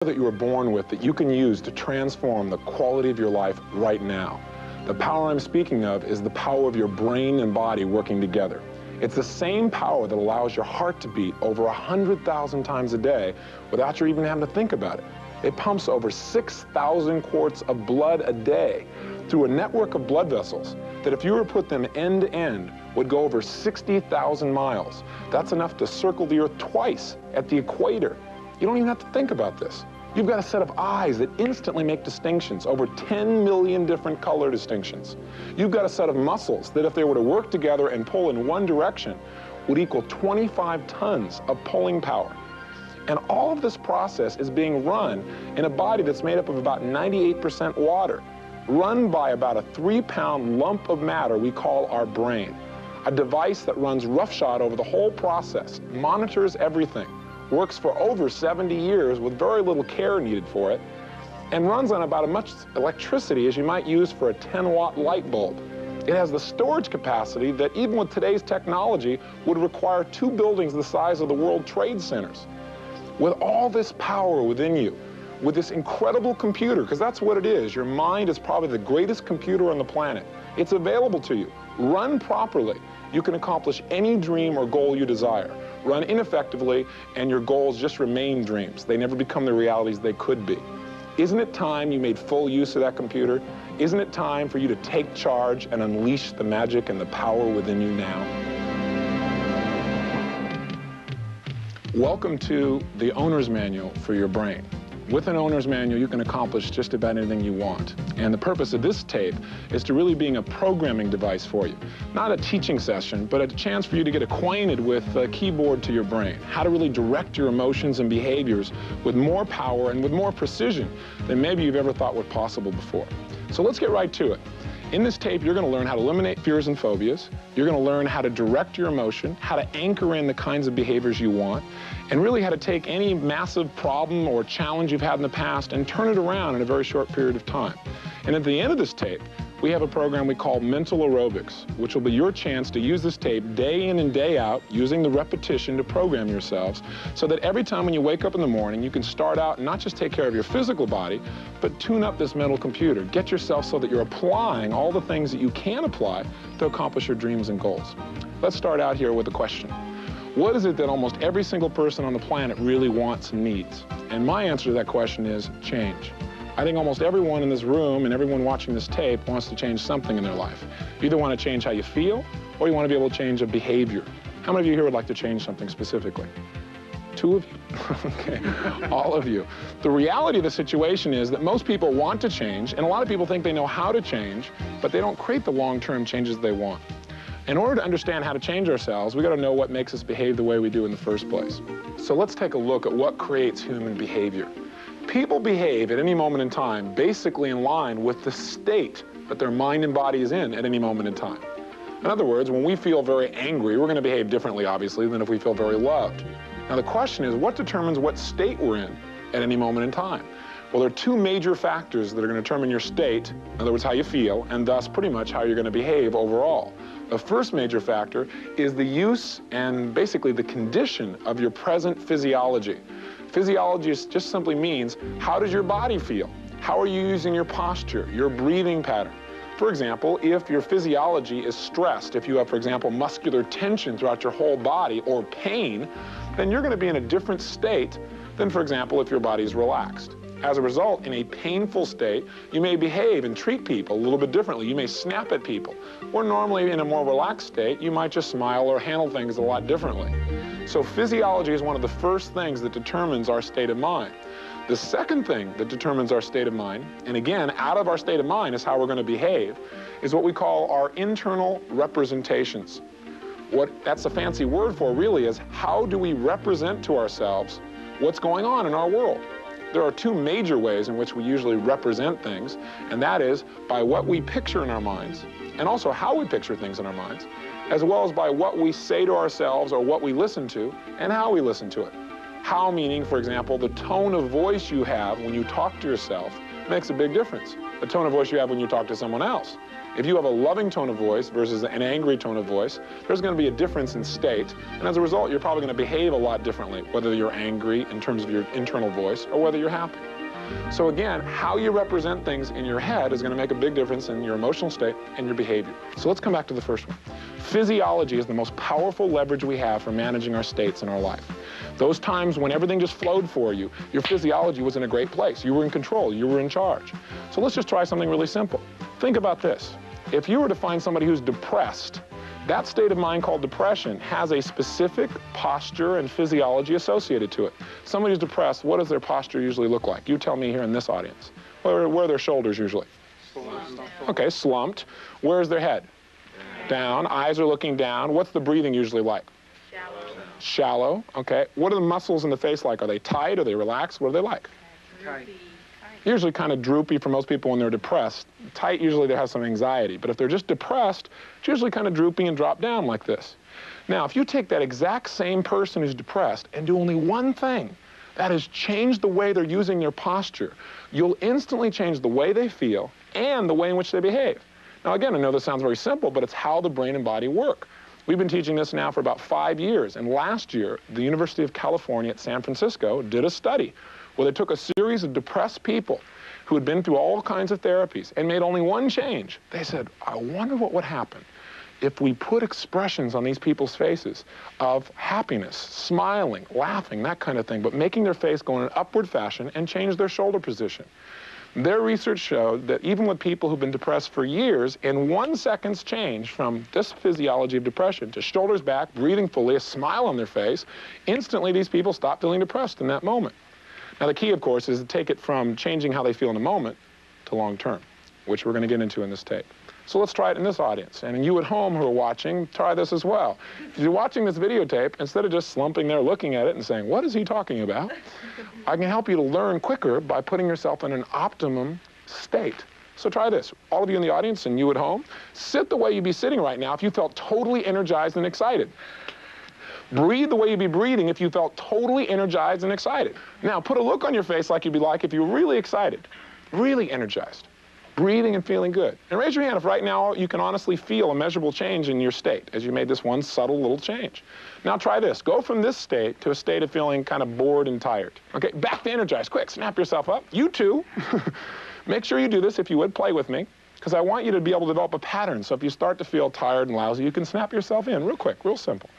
that you were born with that you can use to transform the quality of your life right now. The power I'm speaking of is the power of your brain and body working together. It's the same power that allows your heart to beat over 100,000 times a day without you even having to think about it. It pumps over 6,000 quarts of blood a day through a network of blood vessels that, if you were to put them end to end, would go over 60,000 miles. That's enough to circle the Earth twice at the equator. You don't even have to think about this. You've got a set of eyes that instantly make distinctions, over 10 million different color distinctions. You've got a set of muscles that, if they were to work together and pull in one direction, would equal 25 tons of pulling power. And all of this process is being run in a body that's made up of about 98% water, run by about a 3-pound lump of matter we call our brain. A device that runs roughshod over the whole process, monitors everything, works for over 70 years with very little care needed for it, and runs on about as much electricity as you might use for a 10-watt light bulb. It has the storage capacity that, even with today's technology, would require 2 buildings the size of the World Trade Centers. With all this power within you, with this incredible computer, because that's what it is, your mind is probably the greatest computer on the planet. It's available to you. Run properly, you can accomplish any dream or goal you desire. Run ineffectively, and your goals just remain dreams. They never become the realities they could be. Isn't it time you made full use of that computer? Isn't it time for you to take charge and unleash the magic and the power within you now? Welcome to the owner's manual for your brain. With an owner's manual, you can accomplish just about anything you want. And the purpose of this tape is to really being a programming device for you. Not a teaching session, but a chance for you to get acquainted with the keyboard to your brain, how to really direct your emotions and behaviors with more power and with more precision than maybe you've ever thought were possible before. So let's get right to it. In this tape, you're going to learn how to eliminate fears and phobias. You're going to learn how to direct your emotion, how to anchor in the kinds of behaviors you want, and really how to take any massive problem or challenge you've had in the past and turn it around in a very short period of time. And at the end of this tape, we have a program we call Mental Aerobics, which will be your chance to use this tape day in and day out, using the repetition to program yourselves, so that every time when you wake up in the morning, you can start out and not just take care of your physical body, but tune up this mental computer. Get yourself so that you're applying all the things that you can apply to accomplish your dreams and goals. Let's start out here with a question. What is it that almost every single person on the planet really wants and needs? And my answer to that question is change. I think almost everyone in this room and everyone watching this tape wants to change something in their life. You either want to change how you feel, or you want to be able to change a behavior. How many of you here would like to change something specifically? 2 of you? Okay, all of you. The reality of the situation is that most people want to change, and a lot of people think they know how to change, but they don't create the long-term changes they want. In order to understand how to change ourselves, we got to know what makes us behave the way we do in the first place. So let's take a look at what creates human behavior. People behave at any moment in time basically in line with the state that their mind and body is in at any moment in time. In other words, when we feel very angry, we're going to behave differently, obviously, than if we feel very loved. Now, the question is, what determines what state we're in at any moment in time? Well, there are 2 major factors that are going to determine your state, in other words, how you feel, and thus pretty much how you're going to behave overall. The first major factor is the use and basically the condition of your present physiology. Physiology just simply means, how does your body feel? How are you using your posture, your breathing pattern? For example, if your physiology is stressed, if you have, for example, muscular tension throughout your whole body or pain, then you're going to be in a different state than, for example, if your body is relaxed. As a result, in a painful state, you may behave and treat people a little bit differently. You may snap at people. Or normally, in a more relaxed state, you might just smile or handle things a lot differently. So physiology is one of the first things that determines our state of mind. The second thing that determines our state of mind, and again, out of our state of mind is how we're going to behave, is what we call our internal representations. What that's a fancy word for, really, is how do we represent to ourselves what's going on in our world? There are 2 major ways in which we usually represent things, and that is by what we picture in our minds, and also how we picture things in our minds, as well as by what we say to ourselves or what we listen to and how we listen to it. How meaning, for example, the tone of voice you have when you talk to yourself makes a big difference. The tone of voice you have when you talk to someone else If you have a loving tone of voice versus an angry tone of voice, there's going to be a difference in state, and as a result, you're probably going to behave a lot differently, whether you're angry in terms of your internal voice or whether you're happy. So again, how you represent things in your head is going to make a big difference in your emotional state and your behavior. So let's come back to the first one. Physiology is the most powerful leverage we have for managing our states in our life. Those times when everything just flowed for you, your physiology was in a great place. You were in control. You were in charge. So let's just try something really simple. Think about this. If you were to find somebody who's depressed, that state of mind called depression has a specific posture and physiology associated to it. Somebody who's depressed, what does their posture usually look like? You tell me here in this audience. Where are their shoulders usually? Slumped. Okay, slumped. Where's their head? Down. Eyes are looking down. What's the breathing usually like? Shallow. Shallow, okay. What are the muscles in the face like? Are they tight? Are they relaxed? What are they like? Tight. Usually kind of droopy for most people when they're depressed. Tight, usually they have some anxiety. But if they're just depressed, it's usually kind of drooping and drop down like this. Now, if you take that exact same person who's depressed and do only one thing, that is change the way they're using their posture, you'll instantly change the way they feel and the way in which they behave. Now, again, I know this sounds very simple, but it's how the brain and body work. We've been teaching this now for about 5 years, and last year, the University of California at San Francisco did a study where they took a series of depressed people who had been through all kinds of therapies and made only one change. They said, I wonder what would happen if we put expressions on these people's faces of happiness, smiling, laughing, that kind of thing, but making their face go in an upward fashion and change their shoulder position. Their research showed that even with people who've been depressed for years, in 1 second's change from this physiology of depression to shoulders back, breathing fully, a smile on their face, instantly these people stop feeling depressed in that moment. Now, the key, of course, is to take it from changing how they feel in a moment to long term, which we're going to get into in this tape. So let's try it in this audience. And you at home who are watching, try this as well. If you're watching this videotape, instead of just slumping there looking at it and saying, what is he talking about? I can help you to learn quicker by putting yourself in an optimum state. So try this. All of you in the audience and you at home, sit the way you'd be sitting right now if you felt totally energized and excited. Breathe the way you'd be breathing if you felt totally energized and excited. Now, put a look on your face like you'd be like if you were really excited, really energized, breathing and feeling good. And raise your hand if right now you can honestly feel a measurable change in your state as you made this one subtle little change. Now try this. Go from this state to a state of feeling kind of bored and tired. Okay, back to energized. Quick, snap yourself up. You too. Make sure you do this if you would. Play with me, because I want you to be able to develop a pattern. So if you start to feel tired and lousy, you can snap yourself in real quick, real simple.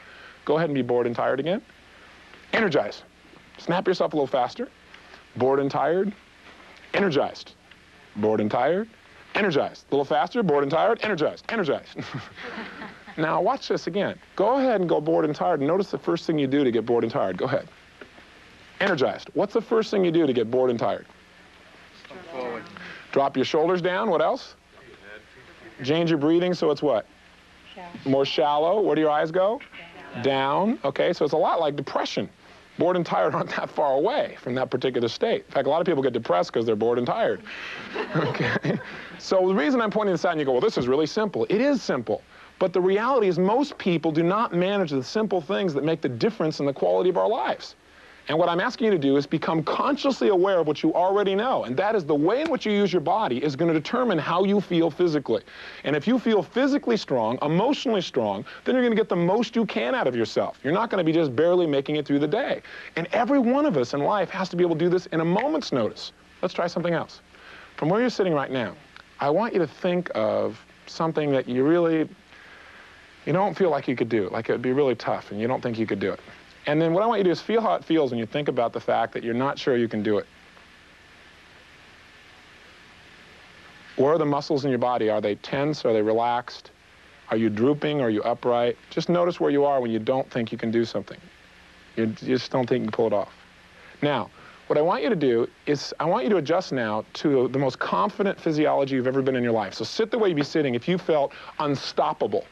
Go ahead and be bored and tired again. Energized. Snap yourself a little faster. Bored and tired. Energized. Bored and tired. Energized. A little faster. Bored and tired. Energized. Energized. Now watch this again. Go ahead and go bored and tired. And notice the first thing you do to get bored and tired. Go ahead. Energized. What's the first thing you do to get bored and tired? Forward. Drop your shoulders down. What else? Change your breathing so it's what? Shallow. More shallow. Where do your eyes go? Down. Okay, so it's a lot like depression. Bored and tired aren't that far away from that particular state. In fact, a lot of people get depressed because they're bored and tired. Okay? So the reason I'm pointing this out and you go, well, this is really simple. It is simple. But the reality is most people do not manage the simple things that make the difference in the quality of our lives. And what I'm asking you to do is become consciously aware of what you already know. And that is the way in which you use your body is going to determine how you feel physically. And if you feel physically strong, emotionally strong, then you're going to get the most you can out of yourself. You're not going to be just barely making it through the day. And every one of us in life has to be able to do this in a moment's notice. Let's try something else. From where you're sitting right now, I want you to think of something that you don't feel like you could do, like it would be really tough and you don't think you could do it. And then what I want you to do is feel how it feels when you think about the fact that you're not sure you can do it. Where are the muscles in your body? Are they tense? Are they relaxed? Are you drooping? Are you upright? Just notice where you are when you don't think you can do something. You just don't think you can pull it off. Now, what I want you to do is I want you to adjust now to the most confident physiology you've ever been in your life. So sit the way you'd be sitting if you felt unstoppable.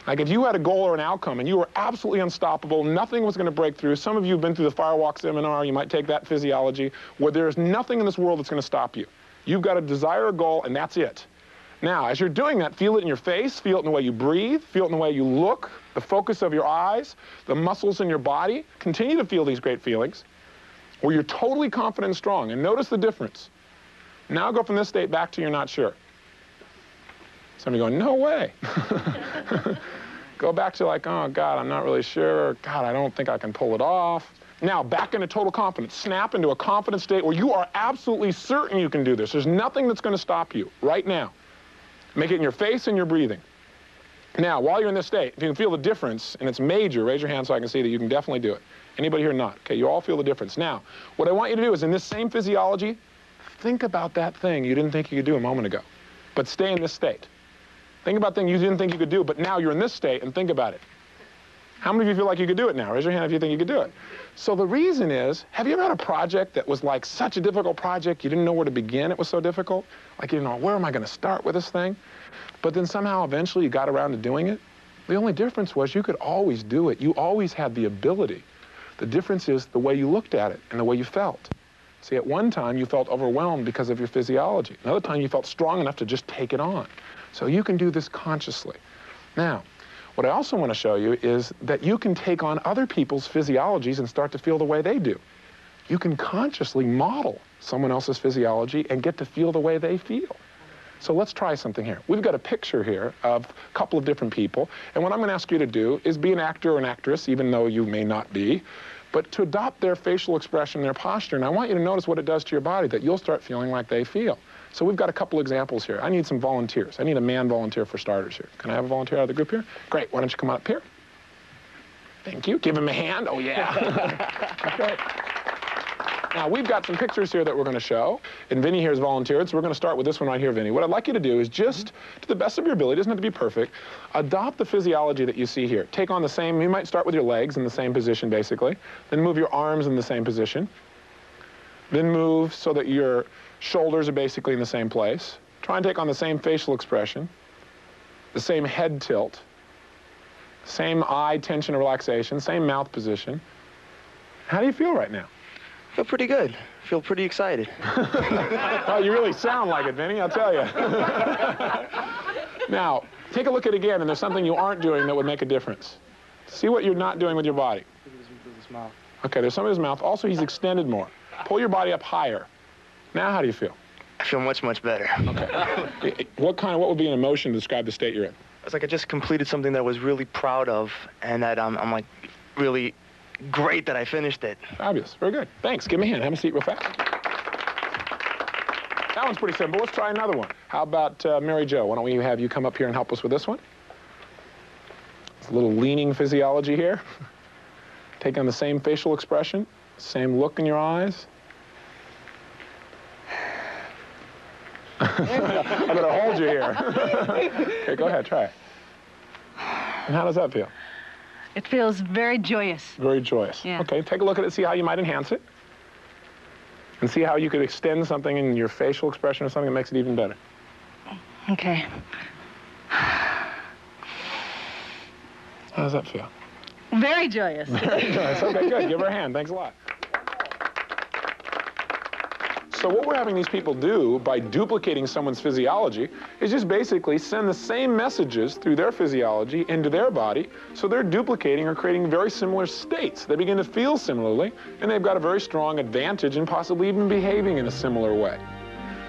Like if you had a goal or an outcome and you were absolutely unstoppable, nothing was going to break through. Some of you have been through the Firewalk seminar. You might take that physiology where there's nothing in this world that's going to stop you. You've got to desire a goal, and that's it. Now, as you're doing that, feel it in your face, feel it in the way you breathe, feel it in the way you look, the focus of your eyes, the muscles in your body. Continue to feel these great feelings where you're totally confident and strong. And notice the difference. Now go from this state back to you're not sure. Somebody going, no way. Go back to like, oh, God, I'm not really sure. God, I don't think I can pull it off. Now, back into total confidence. Snap into a confident state where you are absolutely certain you can do this. There's nothing that's going to stop you right now. Make it in your face and your breathing. Now, while you're in this state, if you can feel the difference, and it's major, raise your hand so I can see that you can definitely do it. Anybody here not? Okay, you all feel the difference. Now, what I want you to do is in this same physiology, think about that thing you didn't think you could do a moment ago, but stay in this state. Think about things you didn't think you could do, but now you're in this state, and think about it. How many of you feel like you could do it now? Raise your hand if you think you could do it. So the reason is, have you ever had a project that was like such a difficult project, you didn't know where to begin, it was so difficult? Like, you know, where am I going to start with this thing? But then somehow eventually you got around to doing it? The only difference was you could always do it. You always had the ability. The difference is the way you looked at it and the way you felt. See, at one time you felt overwhelmed because of your physiology. Another time you felt strong enough to just take it on. So you can do this consciously. Now, what I also want to show you is that you can take on other people's physiologies and start to feel the way they do. You can consciously model someone else's physiology and get to feel the way they feel. So let's try something here. We've got a picture here of a couple of different people, and what I'm going to ask you to do is be an actor or an actress, even though you may not be, but to adopt their facial expression, their posture, and I want you to notice what it does to your body, that you'll start feeling like they feel. So we've got a couple examples here. I need some volunteers. I need a man volunteer for starters here. Can I have a volunteer out of the group here? Great. Why don't you come up here? Thank you. Give him a hand. Oh, yeah. Okay. Now, we've got some pictures here that we're going to show, and Vinny here has volunteered, so we're going to start with this one right here, Vinny. What I'd like you to do is just, to the best of your ability, it doesn't have to be perfect, adopt the physiology that you see here. Take on the same, you might start with your legs in the same position, basically, then move your arms in the same position, then move so that your shoulders are basically in the same place. Try and take on the same facial expression, the same head tilt, same eye tension and relaxation, same mouth position. How do you feel right now? I feel pretty good. I feel pretty excited. Oh, you really sound like it, Vinny, I'll tell you. Now, take a look at it again, and there's something you aren't doing that would make a difference. See what you're not doing with your body. Okay, there's some of his mouth. Also, he's extended more. Pull your body up higher. Now, how do you feel? I feel much, much better. Okay. What would be an emotion to describe the state you're in? It's like I just completed something that I was really proud of, and that I'm like really great that I finished it. Fabulous. Very good. Thanks. Give me a hand. Have a seat real fast. That one's pretty simple. Let's try another one. How about Mary Jo? Why don't we have you come up here and help us with this one? It's a little leaning physiology here. Take on the same facial expression, same look in your eyes. I'm going to hold you here. Okay, go ahead. Try it. And how does that feel? It feels very joyous. Very joyous. Yeah. Okay, take a look at it, see how you might enhance it. And see how you could extend something in your facial expression or something that makes it even better. Okay. How does that feel? Very joyous. Very joyous. Okay, good. Give her a hand. Thanks a lot. So what we're having these people do by duplicating someone's physiology is just basically send the same messages through their physiology into their body, so they're duplicating or creating very similar states. They begin to feel similarly, and they've got a very strong advantage in possibly even behaving in a similar way.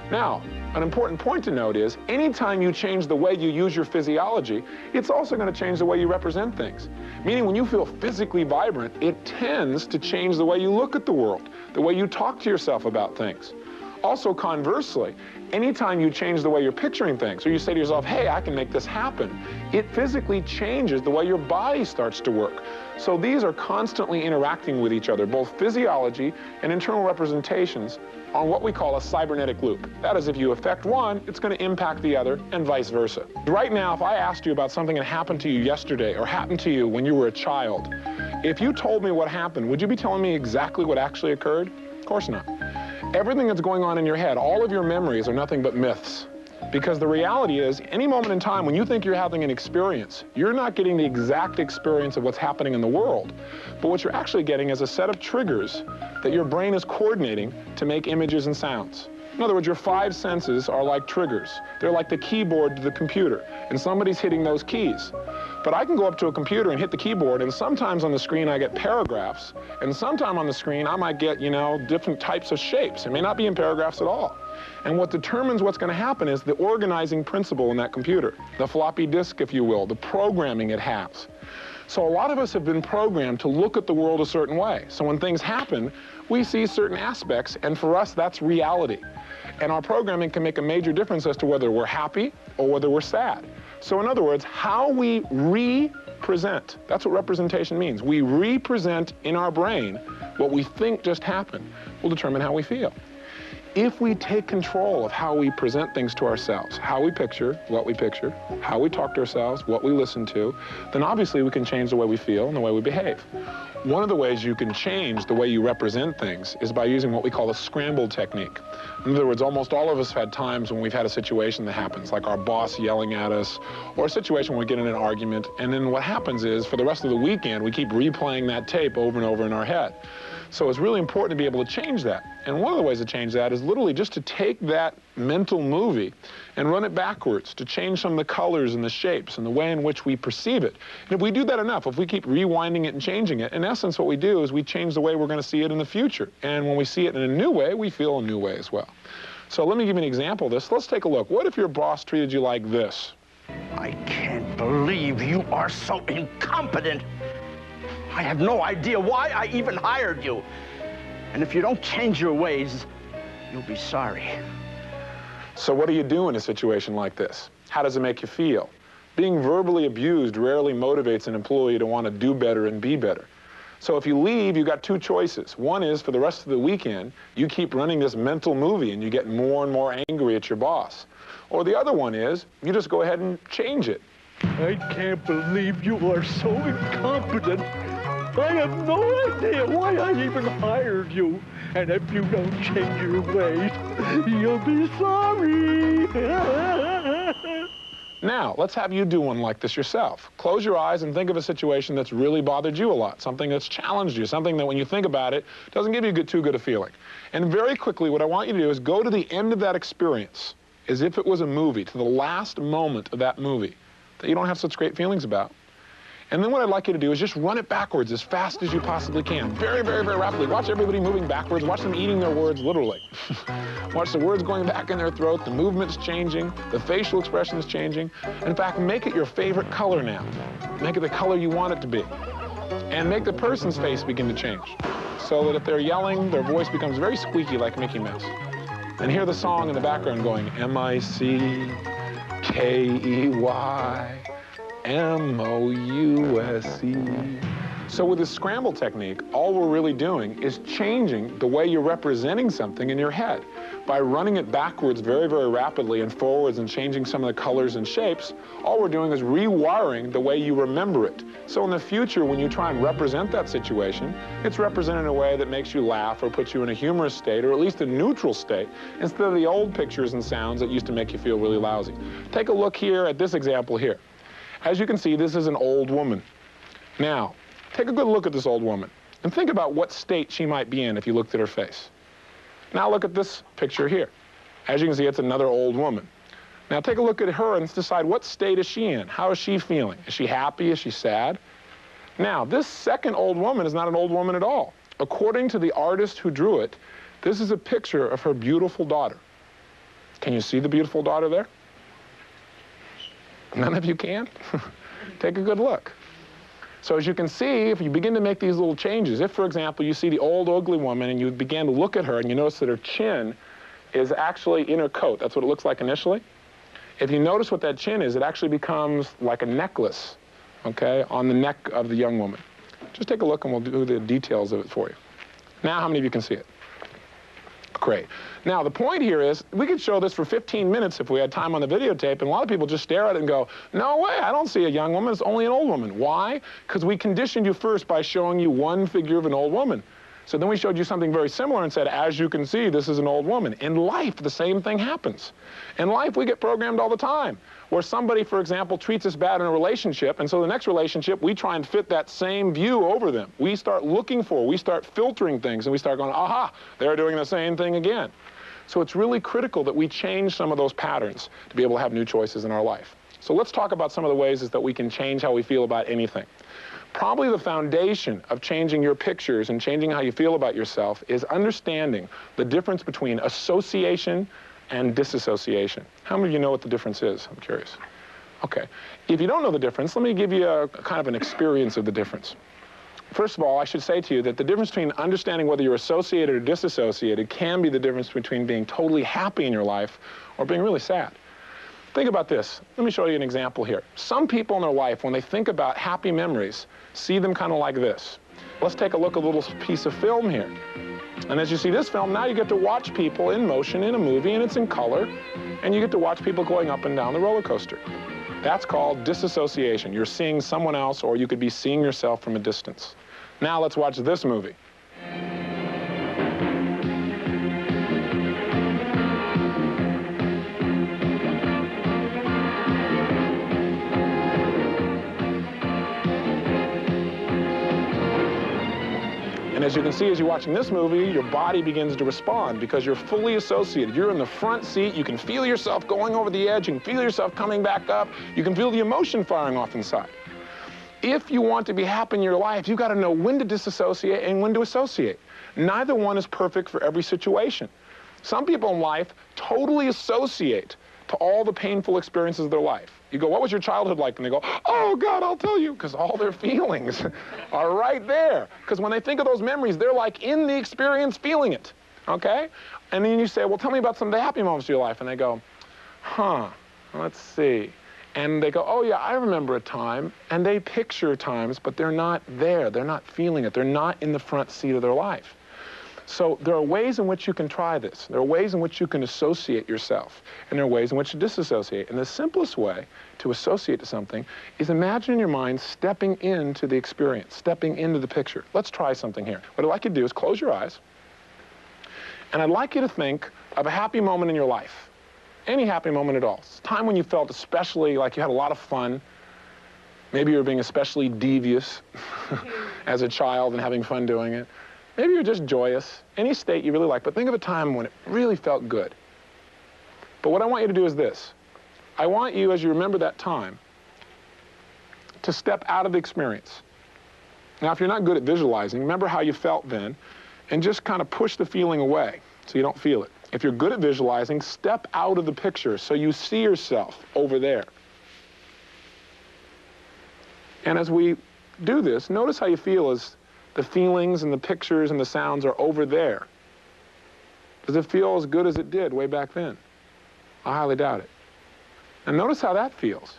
Now, an important point to note is, anytime you change the way you use your physiology, it's also going to change the way you represent things. Meaning when you feel physically vibrant, it tends to change the way you look at the world, the way you talk to yourself about things. Also, conversely, anytime you change the way you're picturing things, or you say to yourself, hey, I can make this happen, it physically changes the way your body starts to work. So these are constantly interacting with each other, both physiology and internal representations, on what we call a cybernetic loop. That is, if you affect one, it's going to impact the other, and vice versa. Right now, if I asked you about something that happened to you yesterday, or happened to you when you were a child, if you told me what happened, would you be telling me exactly what actually occurred? Of course not. Everything that's going on in your head, all of your memories are nothing but myths. Because the reality is, any moment in time when you think you're having an experience, you're not getting the exact experience of what's happening in the world. But what you're actually getting is a set of triggers that your brain is coordinating to make images and sounds. In other words, your five senses are like triggers. They're like the keyboard to the computer, and somebody's hitting those keys. But I can go up to a computer and hit the keyboard, and sometimes on the screen I get paragraphs, and sometime on the screen I might get, you know, different types of shapes. It may not be in paragraphs at all. And what determines what's going to happen is the organizing principle in that computer, the floppy disk, if you will, the programming it has. So a lot of us have been programmed to look at the world a certain way. So when things happen, we see certain aspects, and for us, that's reality. And our programming can make a major difference as to whether we're happy or whether we're sad. So in other words, how we represent, that's what representation means. We represent in our brain what we think just happened will determine how we feel. If we take control of how we present things to ourselves, how we picture, what we picture, how we talk to ourselves, what we listen to, then obviously we can change the way we feel and the way we behave. One of the ways you can change the way you represent things is by using what we call a scramble technique. In other words, almost all of us have had times when we've had a situation that happens, like our boss yelling at us, or a situation where we get in an argument, and then what happens is, for the rest of the weekend, we keep replaying that tape over and over in our head. So it's really important to be able to change that. And one of the ways to change that is literally just to take that mental movie and run it backwards, to change some of the colors and the shapes and the way in which we perceive it. And if we do that enough, if we keep rewinding it and changing it, in essence what we do is we change the way we're going to see it in the future. And when we see it in a new way, we feel a new way as well. So let me give you an example of this. Let's take a look. What if your boss treated you like this? I can't believe you are so incompetent. I have no idea why I even hired you. And if you don't change your ways, you'll be sorry. So what do you do in a situation like this? How does it make you feel? Being verbally abused rarely motivates an employee to want to do better and be better. So if you leave, you've got two choices. One is, for the rest of the weekend, you keep running this mental movie and you get more and more angry at your boss. Or the other one is, you just go ahead and change it. I can't believe you are so incompetent. I have no idea why I even hired you. And if you don't change your ways, you'll be sorry. Now, let's have you do one like this yourself. Close your eyes and think of a situation that's really bothered you a lot, something that's challenged you, something that when you think about it, doesn't give you too good a feeling. And very quickly, what I want you to do is go to the end of that experience, as if it was a movie, to the last moment of that movie that you don't have such great feelings about. And then what I'd like you to do is just run it backwards as fast as you possibly can. Very, very, very rapidly. Watch everybody moving backwards. Watch them eating their words, literally. Watch the words going back in their throat, the movement's changing, the facial expression is changing. In fact, make it your favorite color now. Make it the color you want it to be. And make the person's face begin to change, so that if they're yelling, their voice becomes very squeaky like Mickey Mouse. And hear the song in the background going, M-I-C-K-E-Y. M-O-U-S-E. So with the scramble technique, all we're really doing is changing the way you're representing something in your head. By running it backwards very, very rapidly and forwards and changing some of the colors and shapes, all we're doing is rewiring the way you remember it. So in the future, when you try and represent that situation, it's represented in a way that makes you laugh or puts you in a humorous state, or at least a neutral state, instead of the old pictures and sounds that used to make you feel really lousy. Take a look here at this example here. As you can see, this is an old woman. Now, take a good look at this old woman and think about what state she might be in if you looked at her face. Now look at this picture here. As you can see, it's another old woman. Now take a look at her and decide, what state is she in? How is she feeling? Is she happy? Is she sad? Now, this second old woman is not an old woman at all. According to the artist who drew it, this is a picture of her beautiful daughter. Can you see the beautiful daughter there? None of you can? Take a good look. So as you can see, if you begin to make these little changes, if, for example, you see the old ugly woman and you begin to look at her and you notice that her chin is actually in her coat, that's what it looks like initially. If you notice what that chin is, it actually becomes like a necklace, okay, on the neck of the young woman. Just take a look and we'll do the details of it for you. Now, how many of you can see it? Great. Now, the point here is, we could show this for 15 minutes if we had time on the videotape, and a lot of people just stare at it and go, no way, I don't see a young woman, it's only an old woman. Why? Because we conditioned you first by showing you one figure of an old woman. So then we showed you something very similar and said, as you can see, this is an old woman. In life, the same thing happens. In life, we get programmed all the time, where somebody, for example, treats us bad in a relationship, and so the next relationship, we try and fit that same view over them. We start looking for, we start filtering things, and we start going, aha, they're doing the same thing again. So it's really critical that we change some of those patterns to be able to have new choices in our life. So let's talk about some of the ways that we can change how we feel about anything. Probably the foundation of changing your pictures and changing how you feel about yourself is understanding the difference between association and disassociation. How many of you know what the difference is? I'm curious. Okay. If you don't know the difference, let me give you a kind of an experience of the difference. First of all, I should say to you that the difference between understanding whether you're associated or disassociated can be the difference between being totally happy in your life or being really sad. Think about this. Let me show you an example here. Some people in their life, when they think about happy memories, see them kind of like this. Let's take a look at a little piece of film here. And as you see this film, now you get to watch people in motion in a movie, and it's in color, and you get to watch people going up and down the roller coaster. That's called disassociation. You're seeing someone else, or you could be seeing yourself from a distance. Now let's watch this movie. And as you can see, as you're watching this movie, your body begins to respond because you're fully associated. You're in the front seat. You can feel yourself going over the edge. You can feel yourself coming back up. You can feel the emotion firing off inside. If you want to be happy in your life, you've got to know when to disassociate and when to associate. Neither one is perfect for every situation. Some people in life totally associate to all the painful experiences of their life. You go, what was your childhood like? And they go, oh, God, I'll tell you, because all their feelings are right there. Because when they think of those memories, they're like in the experience feeling it, okay? And then you say, well, tell me about some of the happy moments of your life. And they go, let's see. And they go, oh, yeah, I remember a time. And they picture times, but they're not there. They're not feeling it. They're not in the front seat of their life. So there are ways in which you can try this. There are ways in which you can associate yourself. And there are ways in which to disassociate. And the simplest way to associate to something is imagine in your mind stepping into the experience, stepping into the picture. Let's try something here. What I'd like you to do is close your eyes. And I'd like you to think of a happy moment in your life. Any happy moment at all. It's a time when you felt especially like you had a lot of fun. Maybe you were being especially devious as a child and having fun doing it. Maybe you're just joyous, any state you really like, but think of a time when it really felt good. But what I want you to do is this. I want you, as you remember that time, to step out of the experience. Now, if you're not good at visualizing, remember how you felt then, and just kind of push the feeling away so you don't feel it. If you're good at visualizing, step out of the picture so you see yourself over there. And as we do this, notice how you feel as the feelings and the pictures and the sounds are over there. Does it feel as good as it did way back then? I highly doubt it. And notice how that feels.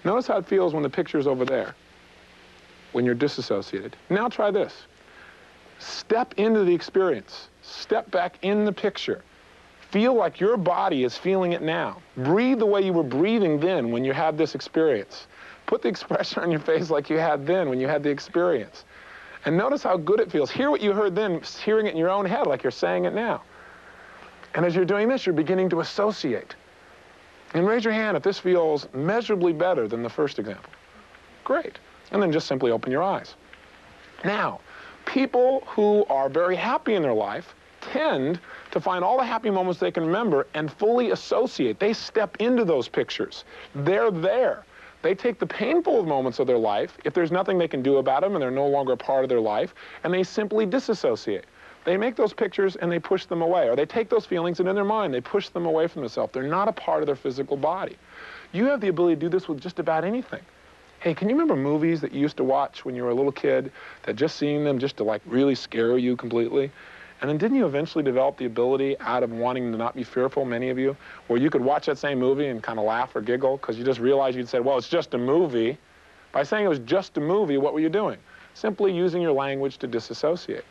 Notice how it feels when the picture's over there, when you're disassociated. Now try this. Step into the experience. Step back in the picture. Feel like your body is feeling it now. Breathe the way you were breathing then when you had this experience. Put the expression on your face like you had then when you had the experience. And notice how good it feels. Hear what you heard then, hearing it in your own head like you're saying it now. And as you're doing this, you're beginning to associate. And raise your hand if this feels measurably better than the first example. Great. And then just simply open your eyes. Now, people who are very happy in their life tend to find all the happy moments they can remember and fully associate. They step into those pictures. They're there. They take the painful moments of their life, if there's nothing they can do about them and they're no longer a part of their life, and they simply disassociate. They make those pictures and they push them away. Or they take those feelings and in their mind, they push them away from themselves. They're not a part of their physical body. You have the ability to do this with just about anything. Hey, can you remember movies that you used to watch when you were a little kid that just seeing them just to like really scare you completely? And then didn't you eventually develop the ability out of wanting to not be fearful, many of you, where you could watch that same movie and kind of laugh or giggle because you just realized you'd said, well, it's just a movie. By saying it was just a movie, what were you doing? Simply using your language to disassociate.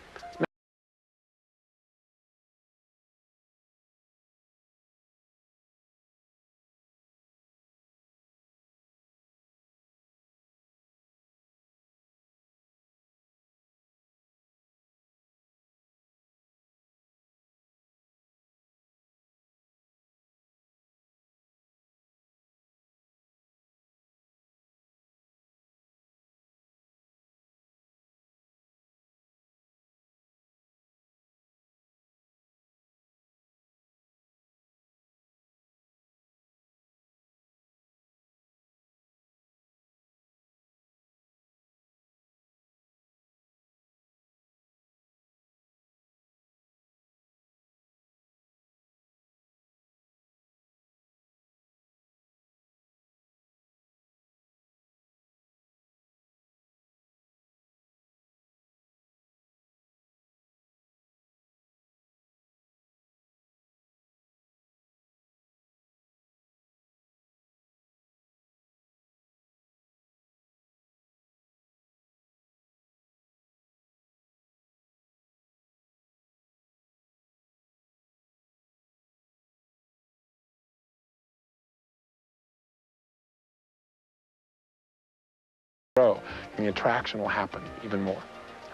grow, and the attraction will happen even more.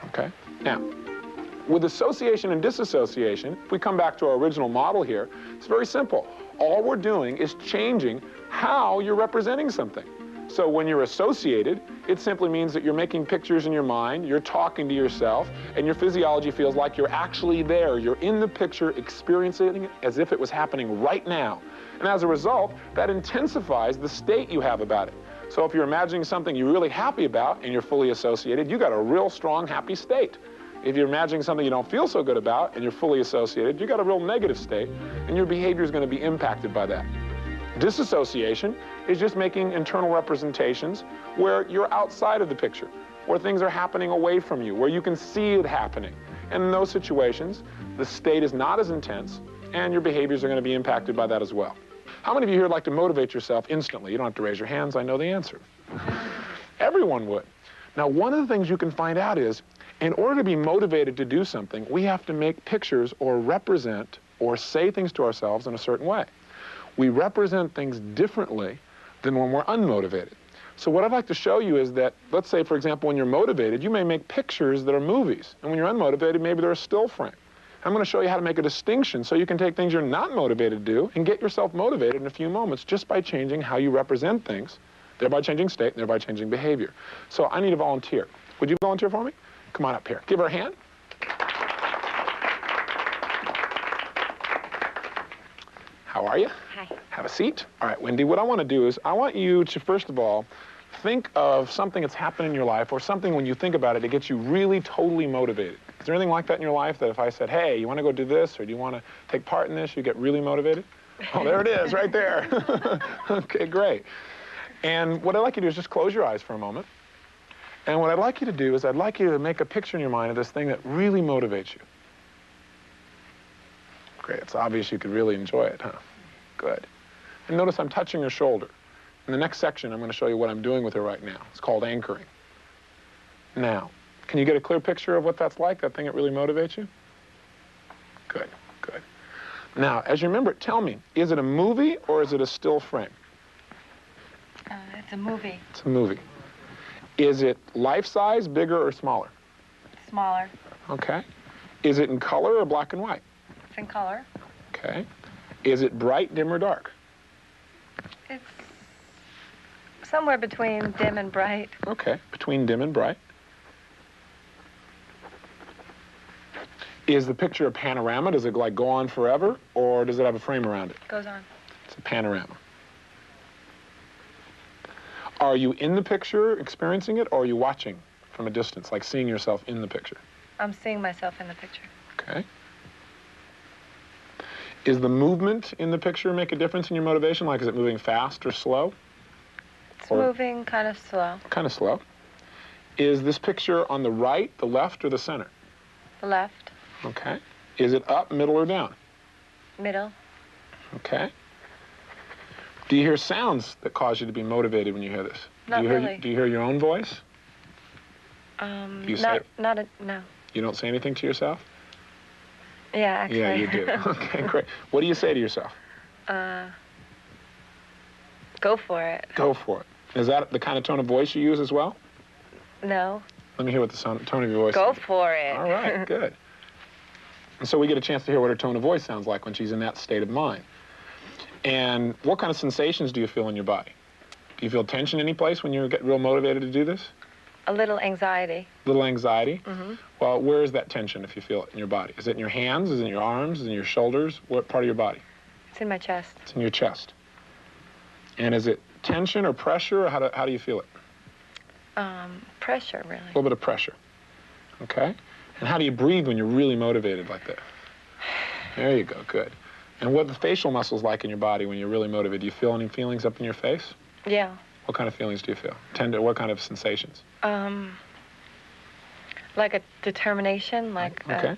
Okay? Now, with association and disassociation, if we come back to our original model here, it's very simple. All we're doing is changing how you're representing something. So when you're associated, it simply means that you're making pictures in your mind, you're talking to yourself, and your physiology feels like you're actually there. You're in the picture, experiencing it as if it was happening right now. And as a result, that intensifies the state you have about it. So if you're imagining something you're really happy about and you're fully associated, you got a real strong, happy state. If you're imagining something you don't feel so good about and you're fully associated, you got a real negative state, and your behavior is going to be impacted by that. Disassociation is just making internal representations where you're outside of the picture, where things are happening away from you, where you can see it happening. And in those situations, the state is not as intense, and your behaviors are going to be impacted by that as well. How many of you here would like to motivate yourself instantly? You don't have to raise your hands. I know the answer. Everyone would. Now, one of the things you can find out is, in order to be motivated to do something, we have to make pictures or represent or say things to ourselves in a certain way. We represent things differently than when we're unmotivated. So what I'd like to show you is that, let's say, for example, when you're motivated, you may make pictures that are movies. And when you're unmotivated, maybe they're a still frame. I'm going to show you how to make a distinction so you can take things you're not motivated to do and get yourself motivated in a few moments just by changing how you represent things, thereby changing state, and thereby changing behavior. So I need a volunteer. Would you volunteer for me? Come on up here. Give her a hand. How are you? Hi. Have a seat. All right, Wendy, what I want to do is I want you to, first of all, think of something that's happened in your life or something when you think about it, it gets you really totally motivated. Is there anything like that in your life that if I said, hey, you want to go do this or do you want to take part in this, you get really motivated? Oh, there it is, right there. Okay, great. And what I'd like you to do is just close your eyes for a moment. And what I'd like you to do is I'd like you to make a picture in your mind of this thing that really motivates you. Great, it's obvious you could really enjoy it, huh? Good. And notice I'm touching her shoulder. In the next section, I'm going to show you what I'm doing with her right now. It's called anchoring. Now, can you get a clear picture of what that's like, that thing that really motivates you? Good, good. Now, as you remember, tell me, is it a movie or is it a still frame? It's a movie. It's a movie. Is it life-size, bigger, or smaller? Smaller. Okay. Is it in color or black and white? It's in color. Okay. Is it bright, dim, or dark? It's somewhere between dim and bright. Okay, between dim and bright. Is the picture a panorama? Does it like go on forever, or does it have a frame around it? Goes on. It's a panorama. Are you in the picture, experiencing it, or are you watching from a distance, like seeing yourself in the picture? I'm seeing myself in the picture. Okay. Is the movement in the picture make a difference in your motivation? Like, is it moving fast or slow? It's moving kind of slow. Kind of slow. Is this picture on the right, the left, or the center? The left. Okay. Is it up, middle, or down? Middle. Okay. Do you hear sounds that cause you to be motivated when you hear this? Not really. Do you hear your own voice? No. No. You don't say anything to yourself? Yeah, actually. Yeah, you do. Okay, great. What do you say to yourself? Go for it. Go for it. Is that the kind of tone of voice you use as well? No. Let me hear what the tone of your voice is. Go for it. All right, good. And so we get a chance to hear what her tone of voice sounds like when she's in that state of mind. And what kind of sensations do you feel in your body? Do you feel tension any place when you get real motivated to do this? A little anxiety. Little anxiety? Mm-hmm. Well, where is that tension if you feel it in your body? Is it in your hands? Is it in your arms? Is it in your shoulders? What part of your body? It's in my chest. It's in your chest. And is it tension or pressure, or how do you feel it? Pressure, really. A little bit of pressure. Okay. And how do you breathe when you're really motivated like that? There you go, good. And what are the facial muscles like in your body when you're really motivated? Do you feel any feelings up in your face? Yeah. What kind of feelings do you feel? What kind of sensations? Like a determination, like... Okay.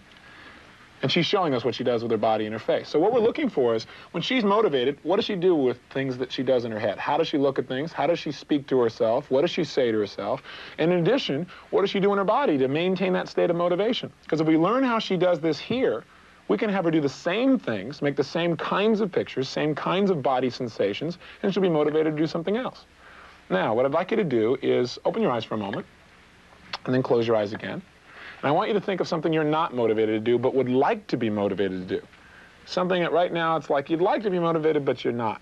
And she's showing us what she does with her body and her face. So what we're looking for is, when she's motivated, what does she do with things that she does in her head? How does she look at things? How does she speak to herself? What does she say to herself? And in addition, what does she do in her body to maintain that state of motivation? Because if we learn how she does this here, we can have her do the same things, make the same kinds of pictures, same kinds of body sensations, and she'll be motivated to do something else. Now, what I'd like you to do is open your eyes for a moment, and then close your eyes again. And I want you to think of something you're not motivated to do, but would like to be motivated to do. Something that right now it's like you'd like to be motivated, but you're not.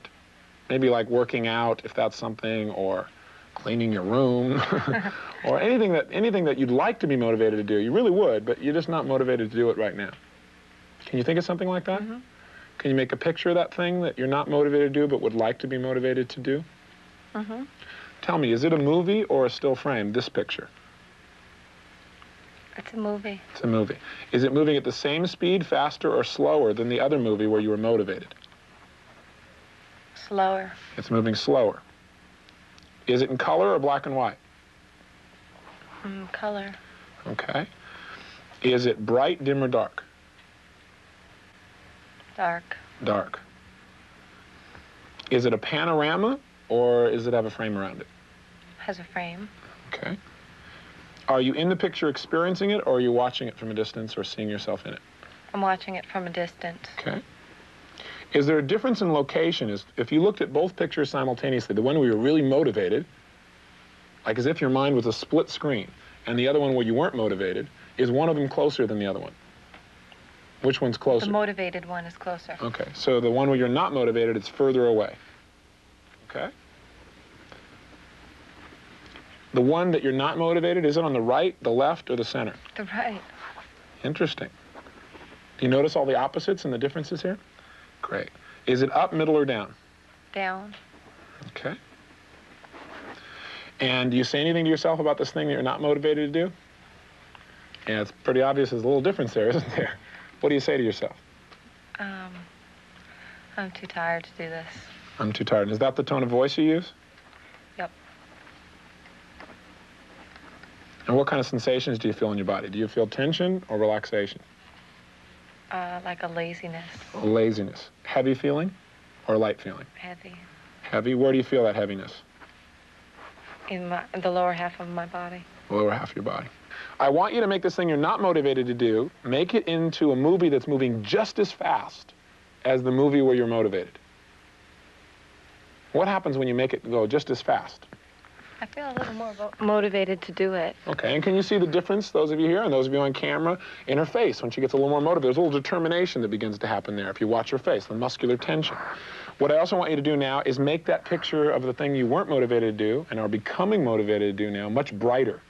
Maybe like working out, if that's something, or cleaning your room, or anything that you'd like to be motivated to do. You really would, but you're just not motivated to do it right now. Can you think of something like that? Mm-hmm. Can you make a picture of that thing that you're not motivated to do, but would like to be motivated to do? Mm-hmm. Tell me, is it a movie or a still frame, this picture? It's a movie. It's a movie. Is it moving at the same speed, faster, or slower than the other movie where you were motivated? Slower. It's moving slower. Is it in color or black and white? Color. Okay. Is it bright, dim, or dark? Dark. Dark. Is it a panorama, or does it have a frame around it? Has a frame. Okay. Are you in the picture experiencing it, or are you watching it from a distance or seeing yourself in it? I'm watching it from a distance. Okay. Is there a difference in location? If you looked at both pictures simultaneously, the one where you're really motivated, like as if your mind was a split screen, and the other one where you weren't motivated, is one of them closer than the other one? Which one's closer? The motivated one is closer. Okay, so the one where you're not motivated, it's further away. Okay? The one that you're not motivated, is it on the right, the left, or the center? The right. Interesting. Do you notice all the opposites and the differences here? Great. Is it up, middle, or down? Down. Okay. And do you say anything to yourself about this thing that you're not motivated to do? Yeah, it's pretty obvious there's a little difference there, isn't there? What do you say to yourself? I'm too tired to do this. I'm too tired. Is that the tone of voice you use? Yep. And what kind of sensations do you feel in your body? Do you feel tension or relaxation? Like a laziness. Laziness. Heavy feeling or light feeling? Heavy. Heavy. Where do you feel that heaviness? In the lower half of my body. Lower half of your body. I want you to make this thing you're not motivated to do, make it into a movie that's moving just as fast as the movie where you're motivated. What happens when you make it go just as fast? I feel a little more motivated to do it. Okay, and can you see the difference, those of you here and those of you on camera, in her face when she gets a little more motivated? There's a little determination that begins to happen there if you watch her face, the muscular tension. What I also want you to do now is make that picture of the thing you weren't motivated to do and are becoming motivated to do now much brighter.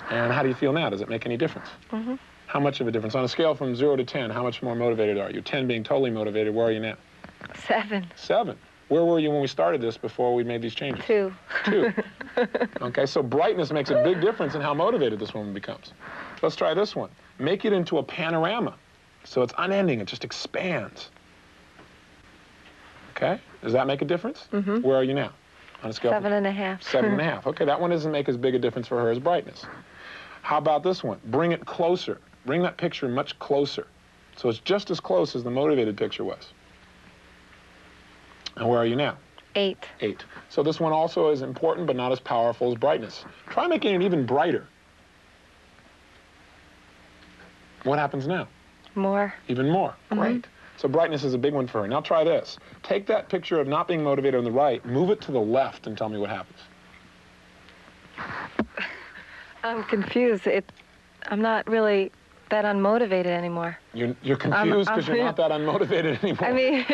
And how do you feel now? Does it make any difference? Mm-hmm. How much of a difference? On a scale from 0 to 10, how much more motivated are you? 10 being totally motivated, where are you now? 7. 7. Where were you when we started this before we made these changes? 2. 2. Okay, so brightness makes a big difference in how motivated this woman becomes. Let's try this one. Make it into a panorama. So it's unending, it just expands. Okay, does that make a difference? Mm-hmm. Where are you now? On a scale 7.5. 7.5. Okay, that one doesn't make as big a difference for her as brightness. How about this one? Bring it closer. Bring that picture much closer. So it's just as close as the motivated picture was. And where are you now? 8. 8. So this one also is important, but not as powerful as brightness. Try making it even brighter. What happens now? More. Even more. Great. So brightness is a big one for her. Now try this. Take that picture of not being motivated on the right, move it to the left, and tell me what happens. I'm confused. I'm not really that unmotivated anymore. You're confused because you're not that unmotivated anymore. I mean,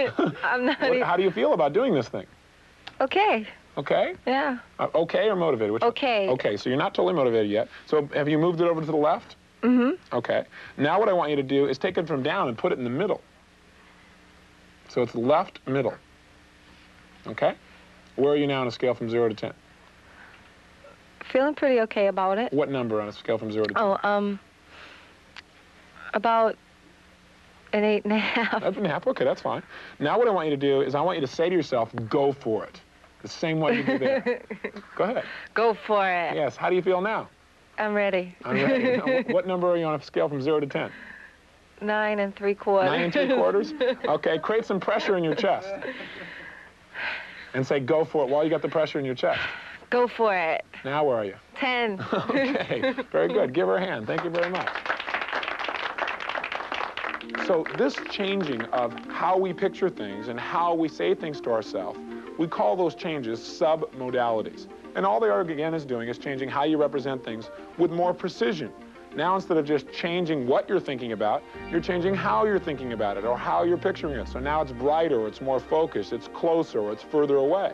I'm not. How do you feel about doing this thing? Okay. Okay? Yeah. Okay or motivated? Which Okay. One? Okay, so you're not totally motivated yet. So have you moved it over to the left? Mm-hmm. Okay. Now what I want you to do is take it from down and put it in the middle. So it's left, middle. Okay? Where are you now on a scale from 0 to 10? Feeling pretty okay about it. What number on a scale from 0 to 10? Oh, about an 8.5. 8.5, okay, that's fine. Now what I want you to do is I want you to say to yourself, go for it. The same way you do there. Go ahead. Go for it. Yes, how do you feel now? I'm ready. I'm ready. Now, what number are you on a scale from 0 to 10? 9 3/4. 9 3/4? Okay, create some pressure in your chest. And say, go for it, while you got the pressure in your chest. Go for it. Now where are you? 10. Okay, very good. Give her a hand. Thank you very much. So this changing of how we picture things and how we say things to ourselves we call those changes sub-modalities. And all they are, again, is doing is changing how you represent things with more precision. Now, instead of just changing what you're thinking about, you're changing how you're thinking about it or how you're picturing it. So now it's brighter, or it's more focused, it's closer, or it's further away.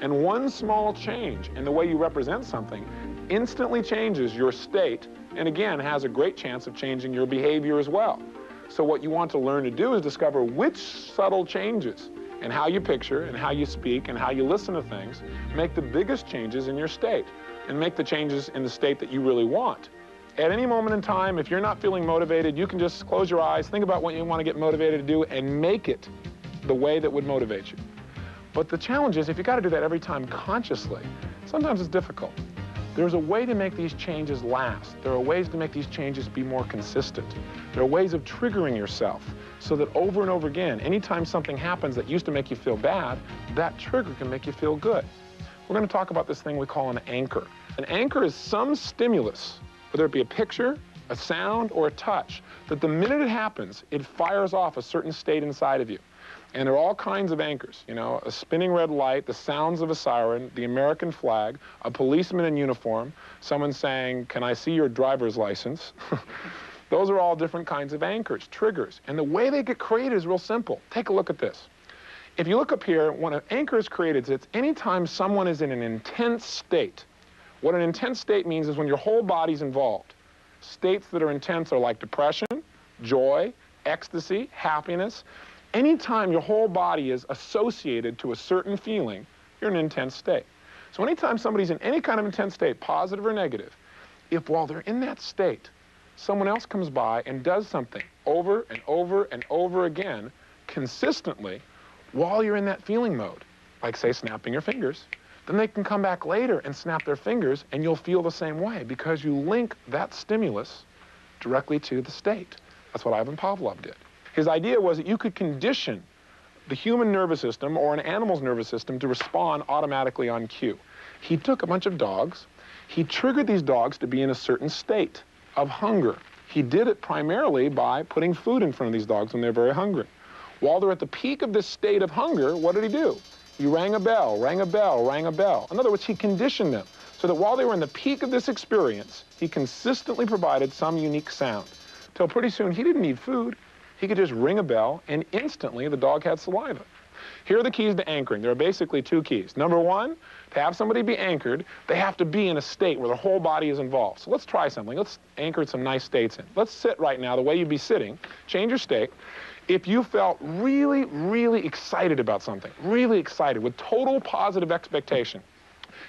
And one small change in the way you represent something instantly changes your state, and again, has a great chance of changing your behavior as well. So what you want to learn to do is discover which subtle changes in how you picture and how you speak and how you listen to things make the biggest changes in your state and make the changes in the state that you really want. At any moment in time, if you're not feeling motivated, you can just close your eyes, think about what you want to get motivated to do, and make it the way that would motivate you. But the challenge is, if you got to do that every time consciously, sometimes it's difficult. There's a way to make these changes last. There are ways to make these changes be more consistent. There are ways of triggering yourself so that over and over again, anytime something happens that used to make you feel bad, that trigger can make you feel good. We're going to talk about this thing we call an anchor. An anchor is some stimulus, whether it be a picture, a sound, or a touch, that the minute it happens, it fires off a certain state inside of you. And there are all kinds of anchors, you know, a spinning red light, the sounds of a siren, the American flag, a policeman in uniform, someone saying, "Can I see your driver's license?" Those are all different kinds of anchors, triggers. And the way they get created is real simple. Take a look at this. If you look up here, when an anchor is created, it's anytime someone is in an intense state. What an intense state means is when your whole body's involved. States that are intense are like depression, joy, ecstasy, happiness. Anytime your whole body is associated to a certain feeling, you're in an intense state. So anytime somebody's in any kind of intense state, positive or negative, if while they're in that state, someone else comes by and does something over and over and over again, consistently, while you're in that feeling mode, like, say, snapping your fingers, then they can come back later and snap their fingers, and you'll feel the same way because you link that stimulus directly to the state. That's what Ivan Pavlov did. His idea was that you could condition the human nervous system or an animal's nervous system to respond automatically on cue. He took a bunch of dogs. He triggered these dogs to be in a certain state of hunger. He did it primarily by putting food in front of these dogs when they're very hungry. While they're at the peak of this state of hunger, what did he do? He rang a bell, rang a bell, rang a bell. In other words, he conditioned them so that while they were in the peak of this experience, he consistently provided some unique sound. Till pretty soon, he didn't need food. He could just ring a bell, and instantly the dog had saliva. Here are the keys to anchoring. There are basically two keys. Number one, to have somebody be anchored, they have to be in a state where their whole body is involved. So let's try something. Let's anchor some nice states in. Let's sit right now the way you'd be sitting. Change your state. If you felt really, really excited about something, really excited with total positive expectation,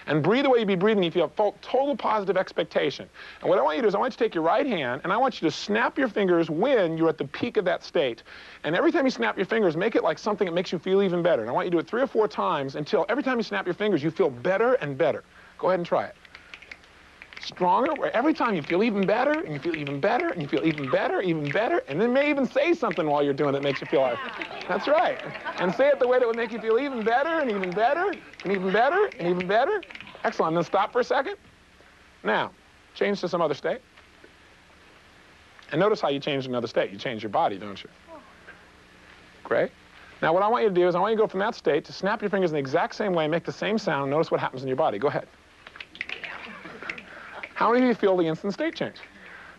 and breathe the way you'd be breathing if you have total positive expectation. And what I want you to do is I want you to take your right hand, and I want you to snap your fingers when you're at the peak of that state. And every time you snap your fingers, make it like something that makes you feel even better. And I want you to do it 3 or 4 times until every time you snap your fingers, you feel better and better. Go ahead and try it. Stronger, where every time you feel even better, and you feel even better, and you feel even better, and then may even say something while you're doing it that makes you feel like, that's right. And say it the way that would make you feel even better, and even better, and even better, and even better. Excellent. Then stop for a second. Now, change to some other state. And notice how you change another state. You change your body, don't you? Great. Now, what I want you to do is I want you to go from that state to snap your fingers in the exact same way, make the same sound, notice what happens in your body. Go ahead. How many of you feel the instant state change?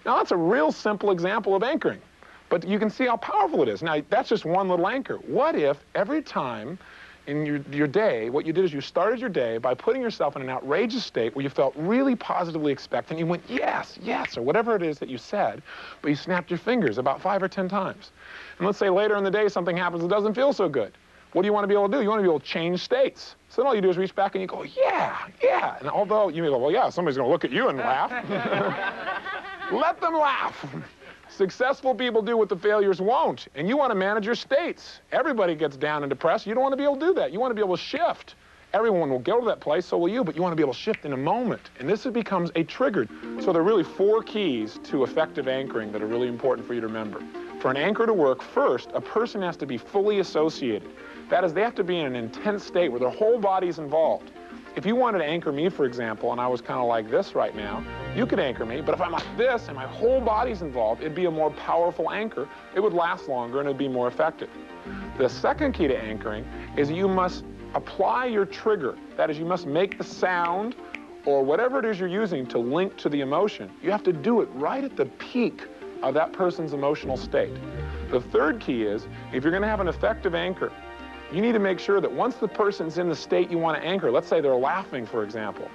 Now, that's a real simple example of anchoring, but you can see how powerful it is. Now, that's just one little anchor. What if every time in your day, what you did is you started your day by putting yourself in an outrageous state where you felt really positively expectant, you went, yes, yes, or whatever it is that you said, but you snapped your fingers about 5 or 10 times. And let's say later in the day something happens that doesn't feel so good. What do you want to be able to do? You want to be able to change states. So then all you do is reach back and you go, yeah, yeah. And although you may go, well, yeah, somebody's going to look at you and laugh. Let them laugh. Successful people do what the failures won't. And you want to manage your states. Everybody gets down and depressed. You don't want to be able to do that. You want to be able to shift. Everyone will go to that place, so will you, but you want to be able to shift in a moment. And this becomes a trigger. So there are really 4 keys to effective anchoring that are really important for you to remember. For an anchor to work, first, a person has to be fully associated. That is, they have to be in an intense state where their whole body is involved. If you wanted to anchor me, for example, and I was kind of like this right now, you could anchor me, but if I'm like this and my whole body's involved, it'd be a more powerful anchor. It would last longer and it'd be more effective. The second key to anchoring is you must apply your trigger. That is, you must make the sound or whatever it is you're using to link to the emotion. You have to do it right at the peak of that person's emotional state. The third key is, if you're going to have an effective anchor, you need to make sure that once the person's in the state you want to anchor, let's say they're laughing, for example,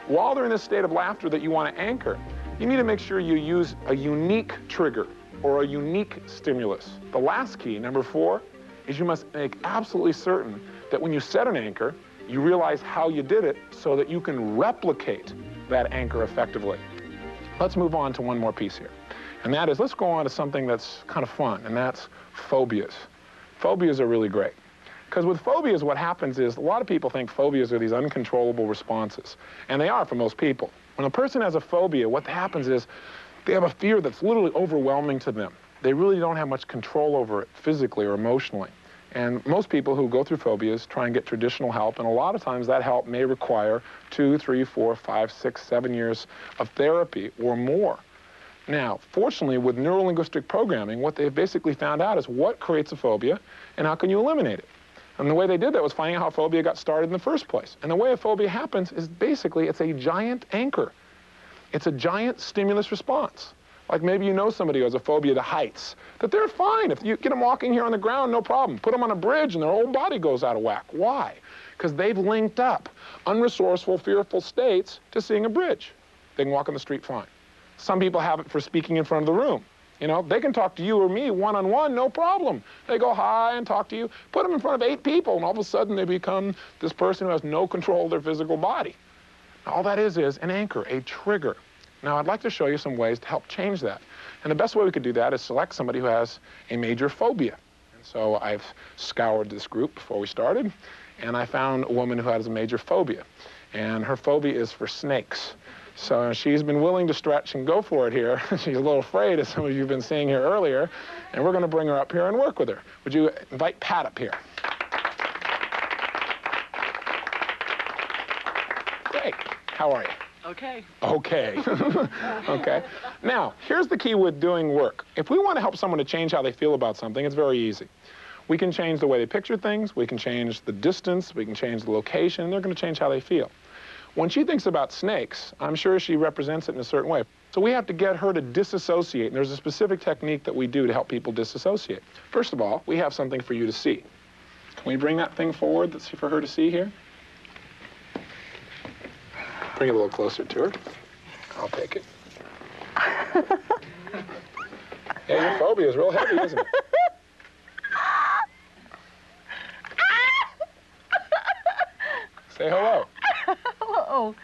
while they're in the state of laughter that you want to anchor, you need to make sure you use a unique trigger or a unique stimulus. The last key, number 4, is you must make absolutely certain that when you set an anchor, you realize how you did it so that you can replicate that anchor effectively. Let's move on to one more piece here. And that is, let's go on to something that's kind of fun, and that's phobias. Phobias are really great. Because with phobias, what happens is, a lot of people think phobias are these uncontrollable responses. And they are for most people. When a person has a phobia, what happens is, they have a fear that's literally overwhelming to them. They really don't have much control over it physically or emotionally. And most people who go through phobias try and get traditional help, and a lot of times that help may require 2, 3, 4, 5, 6, 7 years of therapy or more. Now, fortunately, with neuro-linguistic programming, what they've basically found out is what creates a phobia and how can you eliminate it. And the way they did that was finding out how phobia got started in the first place. And the way a phobia happens is basically it's a giant anchor. It's a giant stimulus response. Like maybe you know somebody who has a phobia to heights, that they're fine. If you get them walking here on the ground, no problem. Put them on a bridge and their whole body goes out of whack. Why? Because they've linked up unresourceful, fearful states to seeing a bridge. They can walk on the street fine. Some people have it for speaking in front of the room. You know, they can talk to you or me one-on-one, no problem. They go hi and talk to you. Put them in front of 8 people, and all of a sudden they become this person who has no control of their physical body. All that is an anchor, a trigger. Now, I'd like to show you some ways to help change that. And the best way we could do that is select somebody who has a major phobia. And so I've scoured this group before we started, and I found a woman who has a major phobia. And her phobia is for snakes. So she's been willing to stretch and go for it here. She's a little afraid, as some of you have been seeing here earlier, and we're going to bring her up here and work with her. Would you invite Pat up here? Great. How are you? Okay. Okay. Okay. Now, here's the key with doing work. If we want to help someone to change how they feel about something, it's very easy. We can change the way they picture things, we can change the distance, we can change the location, and they're going to change how they feel. When she thinks about snakes, I'm sure she represents it in a certain way. So we have to get her to disassociate, and there's a specific technique that we do to help people disassociate. First of all, we have something for you to see. Can we bring that thing forward that's for her to see here? Bring it a little closer to her. I'll take it. Yeah, your phobia is real heavy, isn't it? Say hello. Hello.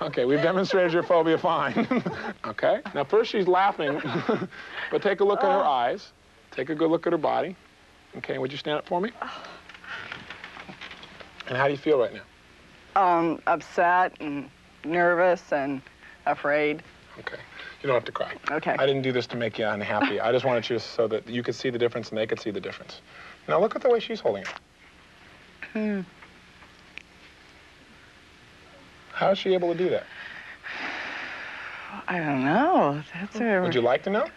Okay, we've demonstrated your phobia fine. Okay, now first she's laughing, but take a look at her eyes. Take a good look at her body. Okay, would you stand up for me? And how do you feel right now? Upset and nervous and afraid. Okay, you don't have to cry. Okay. I didn't do this to make you unhappy. I just wanted you so that you could see the difference and they could see the difference. Now look at the way she's holding it. How is she able to do that? I don't know. That's a... Would you like to know?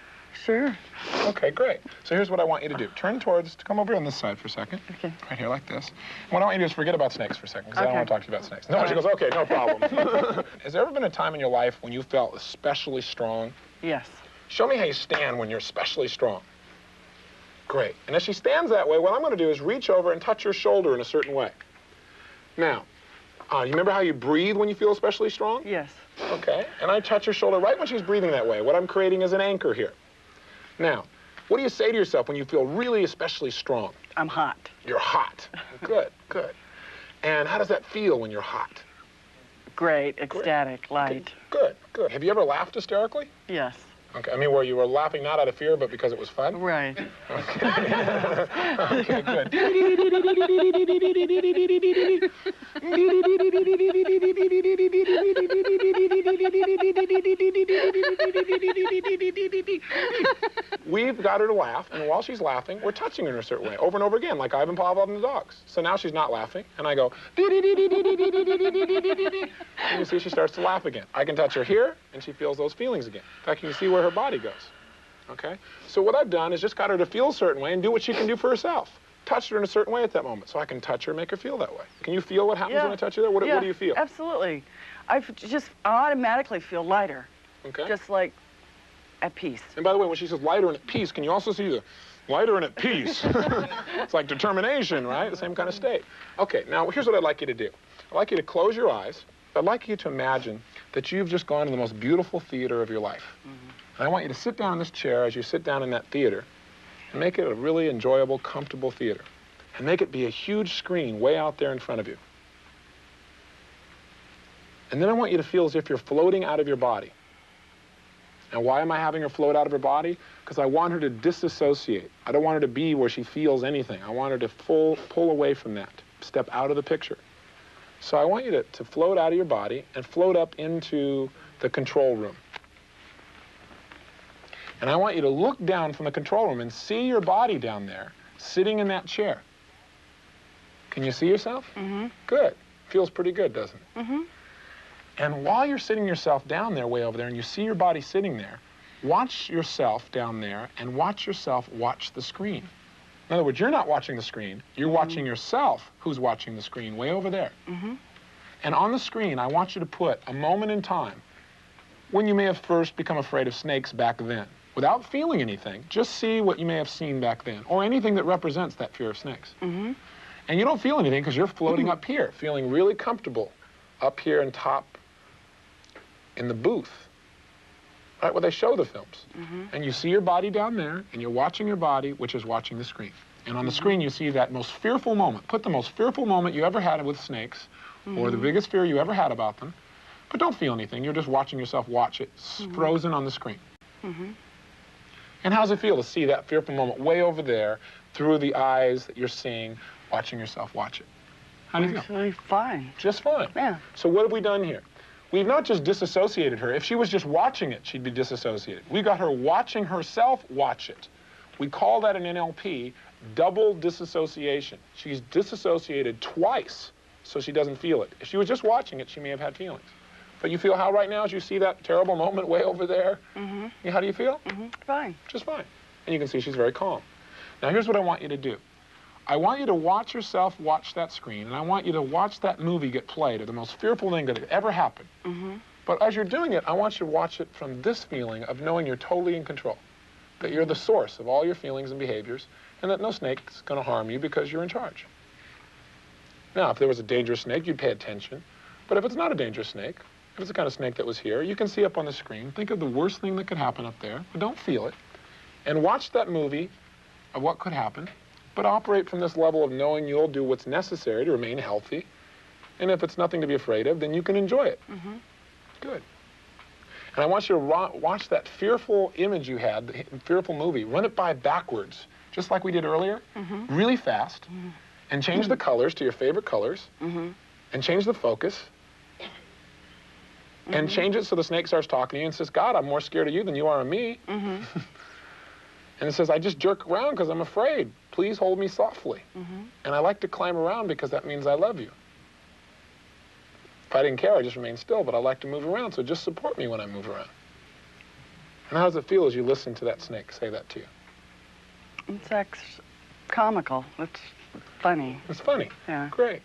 Sure. Okay, great. So here's what I want you to do. Turn towards, come over on this side for a second. Okay. Right here, like this. What I want you to do is forget about snakes for a second, because I don't Okay. want to talk to you about snakes. No, she goes, okay, no problem. Has there ever been a time in your life when you felt especially strong? Yes. Show me how you stand when you're especially strong. Great. And as she stands that way, what I'm going to do is reach over and touch her shoulder in a certain way. Now, you remember how you breathe when you feel especially strong? Yes. Okay. And I touch her shoulder right when she's breathing that way. What I'm creating is an anchor here. Now, what do you say to yourself when you feel really especially strong? I'm hot. You're hot. Good, good. And how does that feel when you're hot? Great, ecstatic, light. Good, good. Have you ever laughed hysterically? Yes. Okay, I mean where you were laughing not out of fear, but because it was fun? Right. Okay. Okay, good. We've got her to laugh, and while she's laughing, we're touching her in a certain way, over and over again, like Ivan Pavlov and the dogs. So now she's not laughing, and I go, and you see she starts to laugh again. I can touch her here, and she feels those feelings again. In fact, you can see where her body goes. Okay? So what I've done is just got her to feel a certain way and do what she can do for herself. Touch her in a certain way at that moment. So I can touch her and make her feel that way. Can you feel what happens when I touch you there? What do you feel? Absolutely. I just automatically feel lighter. Okay. Just like at peace. And by the way, when she says lighter and at peace, can you also see the lighter and at peace? It's like determination, right? The same kind of state. Okay, now here's what I'd like you to do. I'd like you to close your eyes. I'd like you to imagine that you've just gone to the most beautiful theater of your life. And I want you to sit down in this chair as you sit down in that theater and make it a really enjoyable, comfortable theater. And make it be a huge screen way out there in front of you. And then I want you to feel as if you're floating out of your body. And why am I having her float out of her body? Because I want her to disassociate. I don't want her to be where she feels anything. I want her to pull away from that, step out of the picture. So I want you to float out of your body and float up into the control room. And I want you to look down from the control room and see your body down there, sitting in that chair. Can you see yourself? Good. Feels pretty good, doesn't it? And while you're sitting yourself down there, way over there, and you see your body sitting there, watch yourself down there and watch yourself watch the screen. In other words, you're not watching the screen. You're watching yourself who's watching the screen way over there. And on the screen, I want you to put a moment in time when you may have first become afraid of snakes back then. Without feeling anything, just see what you may have seen back then, or anything that represents that fear of snakes. And you don't feel anything because you're floating up here, feeling really comfortable up here in top in the booth, right where they show the films. And you see your body down there, and you're watching your body, which is watching the screen. And on the screen, you see that most fearful moment. Put the most fearful moment you ever had with snakes, or the biggest fear you ever had about them, but don't feel anything. You're just watching yourself watch it, frozen on the screen. And how does it feel to see that fearful moment way over there through the eyes that you're seeing, watching yourself watch it? How do you feel? Actually, fine. Just fine. Yeah. So what have we done here? We've not just disassociated her. If she was just watching it, she'd be disassociated. We got her watching herself watch it. We call that in NLP double disassociation. She's disassociated twice, so she doesn't feel it. If she was just watching it, she may have had feelings. But you feel how right now as you see that terrible moment way over there? How do you feel? Fine. Just fine. And you can see she's very calm. Now here's what I want you to do. I want you to watch yourself watch that screen, and I want you to watch that movie get played, or the most fearful thing that could ever happen. But as you're doing it, I want you to watch it from this feeling of knowing you're totally in control, that you're the source of all your feelings and behaviors, and that no snake's going to harm you because you're in charge. Now, if there was a dangerous snake, you'd pay attention. But if it's not a dangerous snake, if it's the kind of snake that was here, you can see up on the screen, think of the worst thing that could happen up there, but don't feel it, and watch that movie of what could happen, but operate from this level of knowing you'll do what's necessary to remain healthy. And if it's nothing to be afraid of, then you can enjoy it. Good. And I want you to watch that fearful image you had, the fearful movie, run it by backwards, just like we did earlier, really fast, and change the colors to your favorite colors, and change the focus, and change it so the snake starts talking to you and says, God, I'm more scared of you than you are of me. And it says, I just jerk around because I'm afraid. Please hold me softly. And I like to climb around because that means I love you. If I didn't care, I'd just remain still, but I like to move around, so just support me when I move around. And how does it feel as you listen to that snake say that to you? It's comical. It's funny. It's funny. Yeah. Great.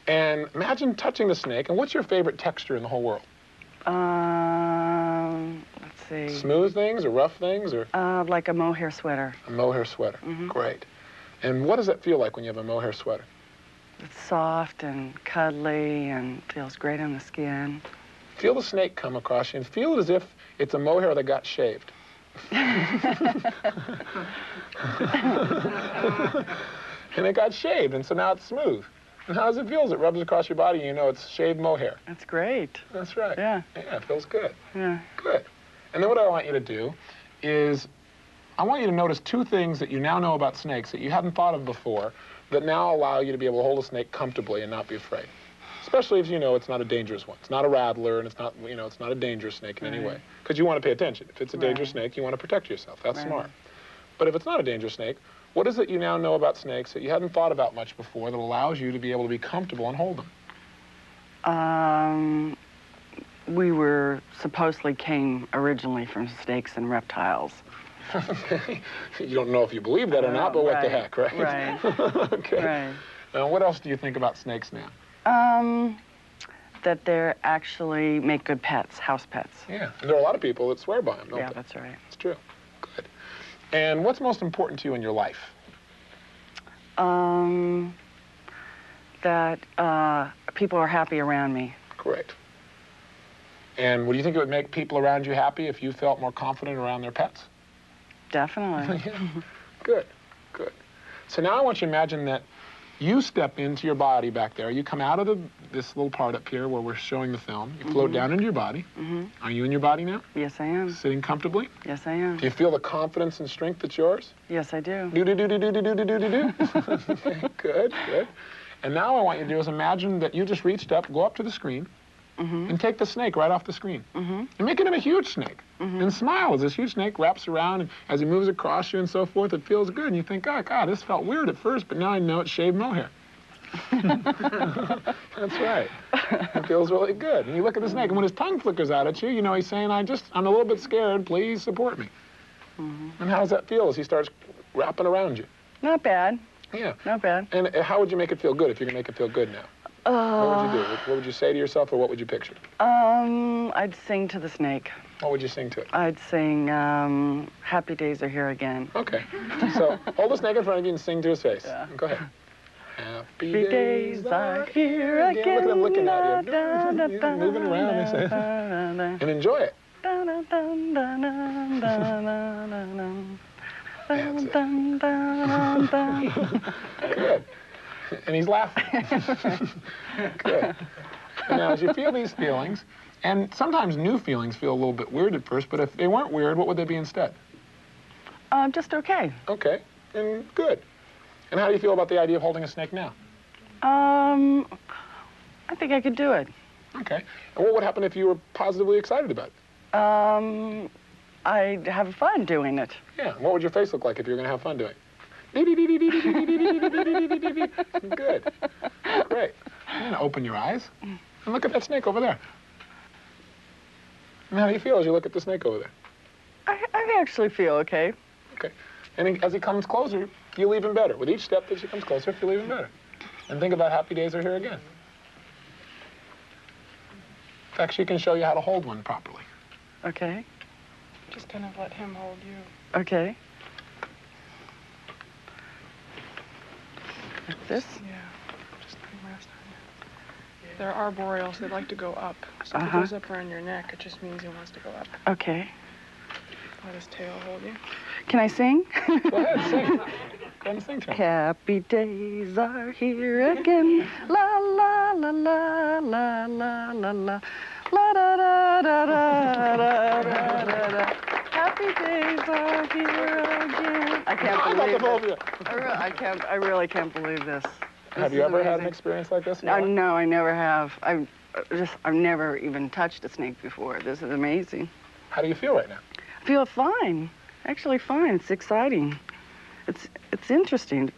And imagine touching the snake, and what's your favorite texture in the whole world? Let's see. Smooth things or rough things or? Like a mohair sweater. A mohair sweater. Great. And what does it feel like when you have a mohair sweater? It's soft and cuddly and feels great on the skin. Feel the snake come across you and feel it as if it's a mohair that got shaved. And it got shaved, and so now it's smooth. And how does it feel as it rubs across your body and you know it's shaved mohair? That's great. That's right. Yeah. Yeah, it feels good. Yeah. Good. And then what I want you to do is I want you to notice two things that you now know about snakes that you hadn't thought of before that now allow you to be able to hold a snake comfortably and not be afraid. Especially if you know it's not a dangerous one. It's not a rattler, and it's not, you know, it's not a dangerous snake in any way. Because you want to pay attention. If it's a dangerous snake, you want to protect yourself. That's smart. But if it's not a dangerous snake, what is it you now know about snakes that you hadn't thought about much before that allows you to be able to be comfortable and hold them? We were supposedly came originally from snakes and reptiles. You don't know if you believe that or not, but what the heck, right? Right. Okay. Right. Now, what else do you think about snakes now? That they're actually make good pets, house pets. Yeah, and there are a lot of people that swear by them, don't Yeah, they? that's right. It's true. Good. And what's most important to you in your life? That people are happy around me. Correct. And would you think it would make people around you happy if you felt more confident around their pets? Definitely. Yeah. Good, good. So now I want you to imagine that you step into your body back there. You come out of this little part up here where we're showing the film. You float down into your body. Are you in your body now? Yes, I am. Sitting comfortably? Yes, I am. Do you feel the confidence and strength that's yours? Yes, I do. Do. Okay, good, good. And now I want you to do is imagine that you just reached up, go up to the screen, and take the snake right off the screen. And make it a huge snake. And smile as this huge snake wraps around, and as he moves across you and so forth, it feels good. And you think, oh, God, this felt weird at first, but now I know it's shaved mohair. That's right. It feels really good. And you look at the snake, and when his tongue flickers out at you, you know he's saying, I'm a little bit scared, please support me. And how does that feel as he starts wrapping around you? Not bad. Yeah. Not bad. And how would you make it feel good if you can make it feel good now? What would you do? What would you say to yourself, or what would you picture? I'd sing to the snake. What would you sing to it? I'd sing, Happy Days Are Here Again. Okay. So hold the snake in front of you and sing to his face. Yeah. Go ahead. Happy Days are here again. Look at him looking at you. He's moving around. They say. And enjoy it. That's it. Good. And he's laughing. Good. And now, as you feel these feelings, and sometimes new feelings feel a little bit weird at first, but if they weren't weird, what would they be instead? Just okay. Okay. And good. And how do you feel about the idea of holding a snake now? I think I could do it. Okay. And what would happen if you were positively excited about it? I'd have fun doing it. Yeah. What would your face look like if you were going to have fun doing it? Good. Great. And open your eyes and look at that snake over there. And how do you feel as you look at the snake over there? I actually feel okay. Okay. And as he comes closer, feel even better. With each step that he comes closer, feel even better. And think about Happy Days Are Here Again. In fact, she can show you how to hold one properly. Okay. Just kind of let him hold you. Okay. Like this? Yeah. Just let him rest on you. They're arboreals. They like to go up. So if he goes up around your neck, it just means he wants to go up. Okay. Let his tail hold you. Can I sing? Go ahead, sing. Go ahead and sing to him. Happy days are here again. La la la la la la la la. La da da da da da da da. Happy days are here again. I can't believe it. I really can't believe this. Have you ever had an experience like this? No, I never have. I've never even touched a snake before. This is amazing. How do you feel right now? I feel fine. Actually fine. It's exciting. It's interesting.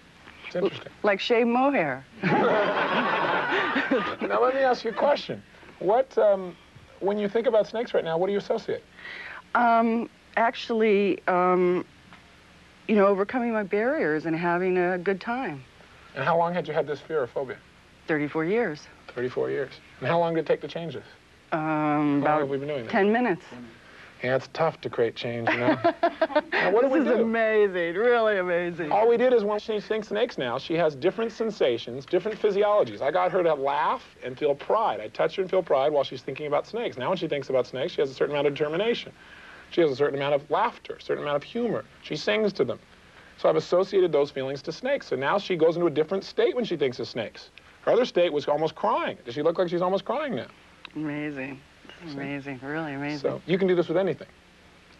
It's interesting. Like shaved mohair. Now let me ask you a question. What, when you think about snakes right now, what do you associate? Actually, you know, overcoming my barriers and having a good time. And how long had you had this fear or phobia? 34 years. 34 years. And how long did it take to change this? How long have we been doing this? 10 minutes. Yeah, it's tough to create change, you know. Now, what do we do? This is amazing, really amazing. All we did is when she thinks snakes now, she has different sensations, different physiologies. I got her to laugh and feel pride. I touch her and feel pride while she's thinking about snakes. Now when she thinks about snakes, she has a certain amount of determination. She has a certain amount of laughter, a certain amount of humor. She sings to them. So I've associated those feelings to snakes. So now she goes into a different state when she thinks of snakes. Her other state was almost crying. Does she look like she's almost crying now? Amazing. This is amazing, really amazing. So you can do this with anything.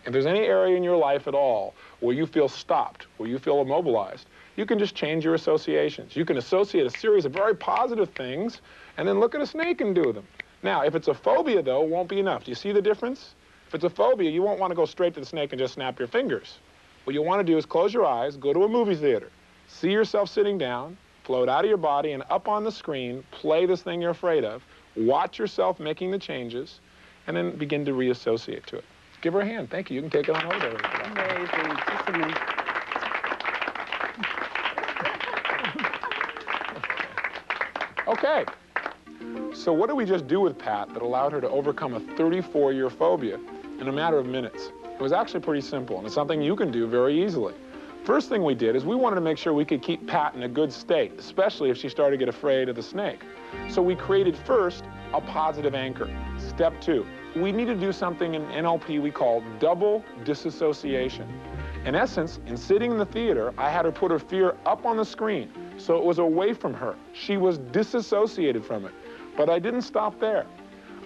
If there's any area in your life at all where you feel stopped, where you feel immobilized, you can just change your associations. You can associate a series of very positive things and then look at a snake and do them. Now, if it's a phobia, though, it won't be enough. Do you see the difference? If it's a phobia, you won't want to go straight to the snake and just snap your fingers. What you want to do is close your eyes, go to a movie theater, see yourself sitting down, float out of your body and up on the screen, play this thing you're afraid of, watch yourself making the changes, and then begin to reassociate to it. Give her a hand. Thank you. You can take it on over there. Amazing. Just amazing. Okay. So what did we just do with Pat that allowed her to overcome a 34-year phobia in a matter of minutes? It was actually pretty simple, and it's something you can do very easily. First thing we did is we wanted to make sure we could keep Pat in a good state, especially if she started to get afraid of the snake. So we created first a positive anchor. Step 2, we need to do something in NLP we call double disassociation. In essence, in sitting in the theater, I had her put her fear up on the screen, so it was away from her. She was disassociated from it. But I didn't stop there.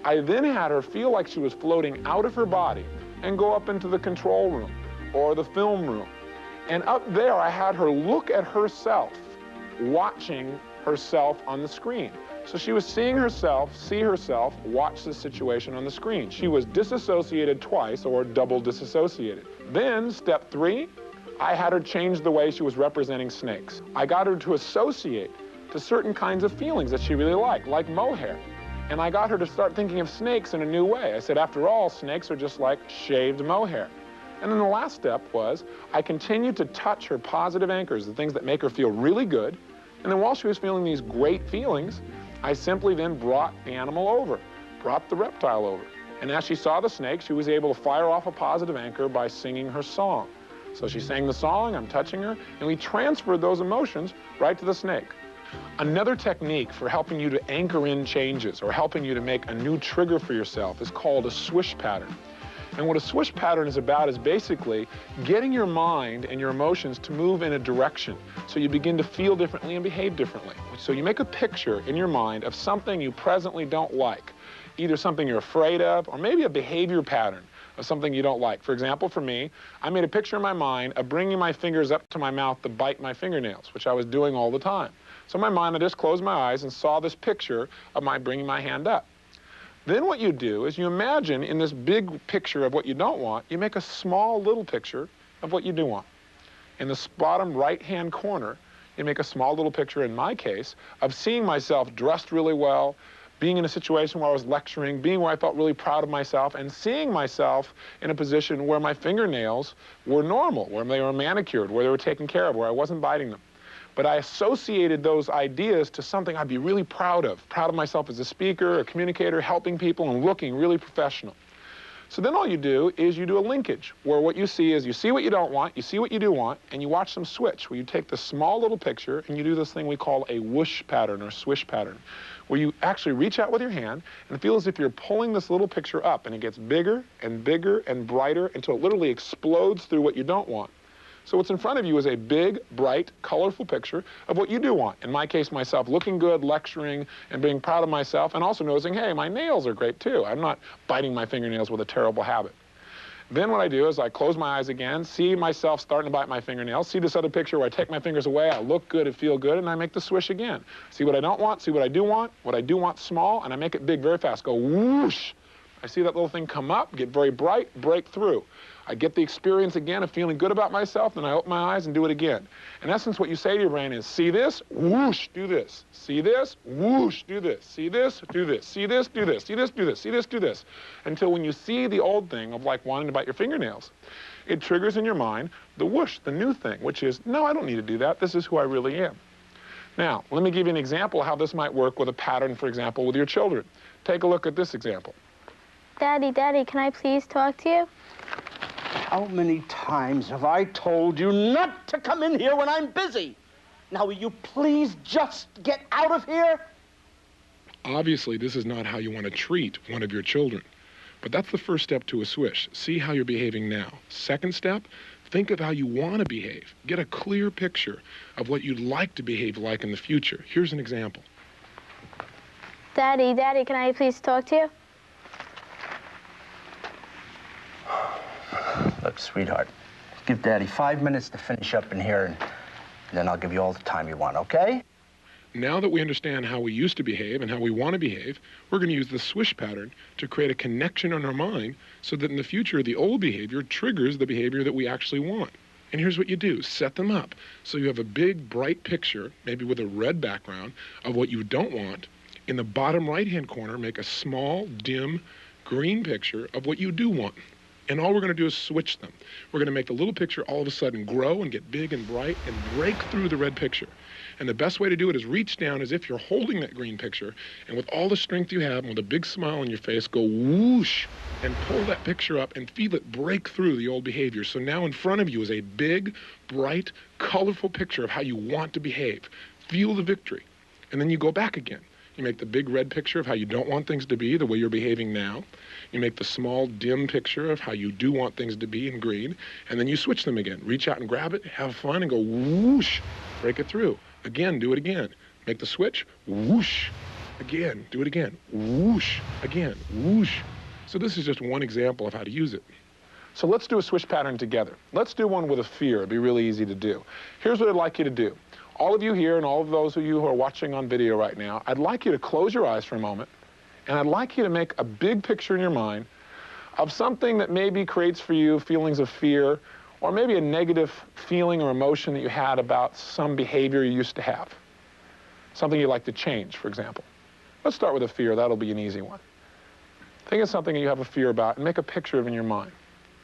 I then had her feel like she was floating out of her body and go up into the control room or the film room. And up there, I had her look at herself, watching herself on the screen. So she was seeing herself, see herself, watch the situation on the screen. She was disassociated twice, or double disassociated. Then, step 3, I had her change the way she was representing snakes. I got her to associate to certain kinds of feelings that she really liked, like mohair. And I got her to start thinking of snakes in a new way. I said, after all, snakes are just like shaved mohair. And then the last step was I continued to touch her positive anchors, the things that make her feel really good. And then while she was feeling these great feelings, I simply then brought the animal over, brought the reptile over. And as she saw the snake, she was able to fire off a positive anchor by singing her song. So she sang the song, I'm touching her, and we transferred those emotions right to the snake. Another technique for helping you to anchor in changes or helping you to make a new trigger for yourself is called a swish pattern. And what a swish pattern is about is basically getting your mind and your emotions to move in a direction so you begin to feel differently and behave differently. So you make a picture in your mind of something you presently don't like, either something you're afraid of or maybe a behavior pattern of something you don't like. For example, for me, I made a picture in my mind of bringing my fingers up to my mouth to bite my fingernails, which I was doing all the time. So in my mind, I just closed my eyes and saw this picture of my bringing my hand up. Then what you do is you imagine in this big picture of what you don't want, you make a small little picture of what you do want. In the bottom right-hand corner, you make a small little picture, in my case, of seeing myself dressed really well, being in a situation where I was lecturing, being where I felt really proud of myself, and seeing myself in a position where my fingernails were normal, where they were manicured, where they were taken care of, where I wasn't biting them. But I associated those ideas to something I'd be really proud of myself as a speaker, a communicator, helping people, and looking really professional. So then all you do is you do a linkage, where what you see is you see what you don't want, you see what you do want, and you watch them switch, where you take the small little picture and you do this thing we call a whoosh pattern or swish pattern, where you actually reach out with your hand and feel as if you're pulling this little picture up, and it gets bigger and bigger and brighter until it literally explodes through what you don't want. So what's in front of you is a big, bright, colorful picture of what you do want. In my case, myself looking good, lecturing, and being proud of myself, and also noticing, hey, my nails are great too. I'm not biting my fingernails with a terrible habit. Then what I do is I close my eyes again, see myself starting to bite my fingernails, see this other picture where I take my fingers away, I look good and feel good, and I make the swish again. See what I don't want, see what I do want small, and I make it big very fast. Go whoosh. I see that little thing come up, get very bright, break through. I get the experience again of feeling good about myself, then I open my eyes and do it again. In essence, what you say to your brain is, see this, whoosh, do this. See this, whoosh, do this. See this, do this. See this, do this. See this, do this. See this, do this. Until when you see the old thing of like wanting to bite your fingernails, it triggers in your mind the whoosh, the new thing, which is, no, I don't need to do that. This is who I really am. Now, let me give you an example of how this might work with a pattern, for example, with your children. Take a look at this example. Daddy, can I please talk to you? How many times have I told you not to come in here when I'm busy? Now, will you please just get out of here? Obviously, this is not how you want to treat one of your children. But that's the first step to a swish. See how you're behaving now. Second step, think of how you want to behave. Get a clear picture of what you'd like to behave like in the future. Here's an example. Daddy, can I please talk to you? Look, sweetheart, give Daddy 5 minutes to finish up in here, and then I'll give you all the time you want, okay? Now that we understand how we used to behave and how we want to behave, we're going to use the swish pattern to create a connection in our mind so that in the future, the old behavior triggers the behavior that we actually want. And here's what you do. Set them up. So you have a big, bright picture, maybe with a red background, of what you don't want. In the bottom right-hand corner, make a small, dim, green picture of what you do want. And all we're going to do is switch them. We're going to make the little picture all of a sudden grow and get big and bright and break through the red picture. And the best way to do it is reach down as if you're holding that green picture, and with all the strength you have and with a big smile on your face, go whoosh and pull that picture up and feel it break through the old behavior. So now in front of you is a big, bright, colorful picture of how you want to behave. Feel the victory. And then you go back again. You make the big red picture of how you don't want things to be, the way you're behaving now. You make the small, dim picture of how you do want things to be in green, and then you switch them again. Reach out and grab it, have fun, and go whoosh, break it through. Again, do it again. Make the switch, whoosh. Again, do it again, whoosh. Again, whoosh. So this is just one example of how to use it. So let's do a switch pattern together. Let's do one with a fear. It'd be really easy to do. Here's what I'd like you to do. All of you here and all of those of you who are watching on video right now, I'd like you to close your eyes for a moment, and I'd like you to make a big picture in your mind of something that maybe creates for you feelings of fear, or maybe a negative feeling or emotion that you had about some behavior you used to have. Something you'd like to change, for example. Let's start with a fear. That'll be an easy one. Think of something that you have a fear about and make a picture of it in your mind.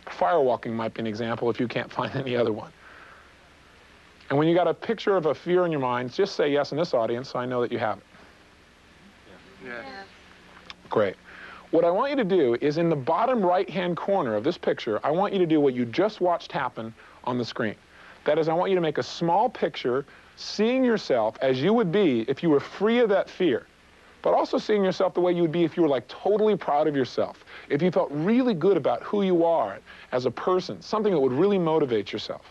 Firewalking might be an example if you can't find any other one. And when you got a picture of a fear in your mind, just say yes in this audience so I know that you have it. Yes. Great. What I want you to do is in the bottom right-hand corner of this picture, I want you to do what you just watched happen on the screen. That is, I want you to make a small picture seeing yourself as you would be if you were free of that fear, but also seeing yourself the way you would be if you were like totally proud of yourself, if you felt really good about who you are as a person, something that would really motivate yourself.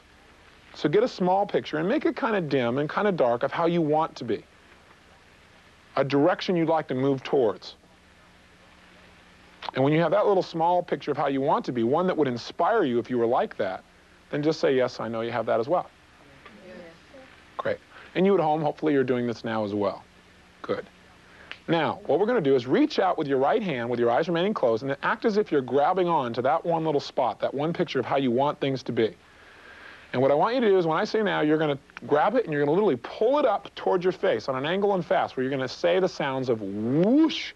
So get a small picture and make it kind of dim and kind of dark of how you want to be, a direction you'd like to move towards. And when you have that little small picture of how you want to be, one that would inspire you if you were like that, then just say, yes, I know you have that as well. Yes. Great. And you at home, hopefully you're doing this now as well. Good. Now, what we're going to do is reach out with your right hand, with your eyes remaining closed, and then act as if you're grabbing on to that one little spot, that one picture of how you want things to be. And what I want you to do is when I say now, you're going to grab it and you're going to literally pull it up towards your face on an angle and fast, where you're going to say the sounds of whoosh.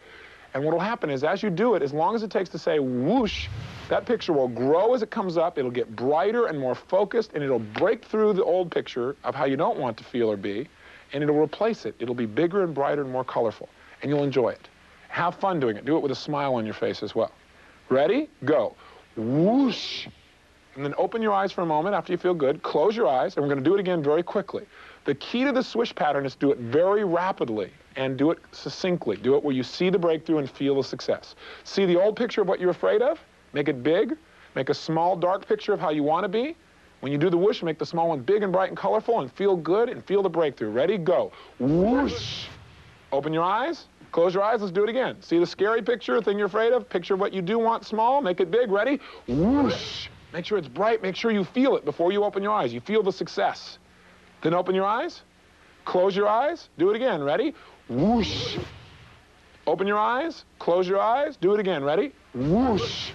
And what will happen is as you do it, as long as it takes to say whoosh, that picture will grow as it comes up, it'll get brighter and more focused, and it'll break through the old picture of how you don't want to feel or be, and it'll replace it. It'll be bigger and brighter and more colorful, and you'll enjoy it. Have fun doing it. Do it with a smile on your face as well. Ready? Go. Whoosh. And then open your eyes for a moment after you feel good. Close your eyes, and we're going to do it again very quickly. The key to the swish pattern is to do it very rapidly and do it succinctly. Do it where you see the breakthrough and feel the success. See the old picture of what you're afraid of? Make it big. Make a small, dark picture of how you want to be. When you do the whoosh, make the small one big and bright and colorful and feel good and feel the breakthrough. Ready? Go. Whoosh. Open your eyes. Close your eyes. Let's do it again. See the scary picture, the thing you're afraid of? Picture what you do want small. Make it big. Ready? Whoosh. Make sure it's bright. Make sure you feel it before you open your eyes. You feel the success. Then open your eyes. Close your eyes. Do it again. Ready? Whoosh. Open your eyes. Close your eyes. Do it again. Ready? Whoosh.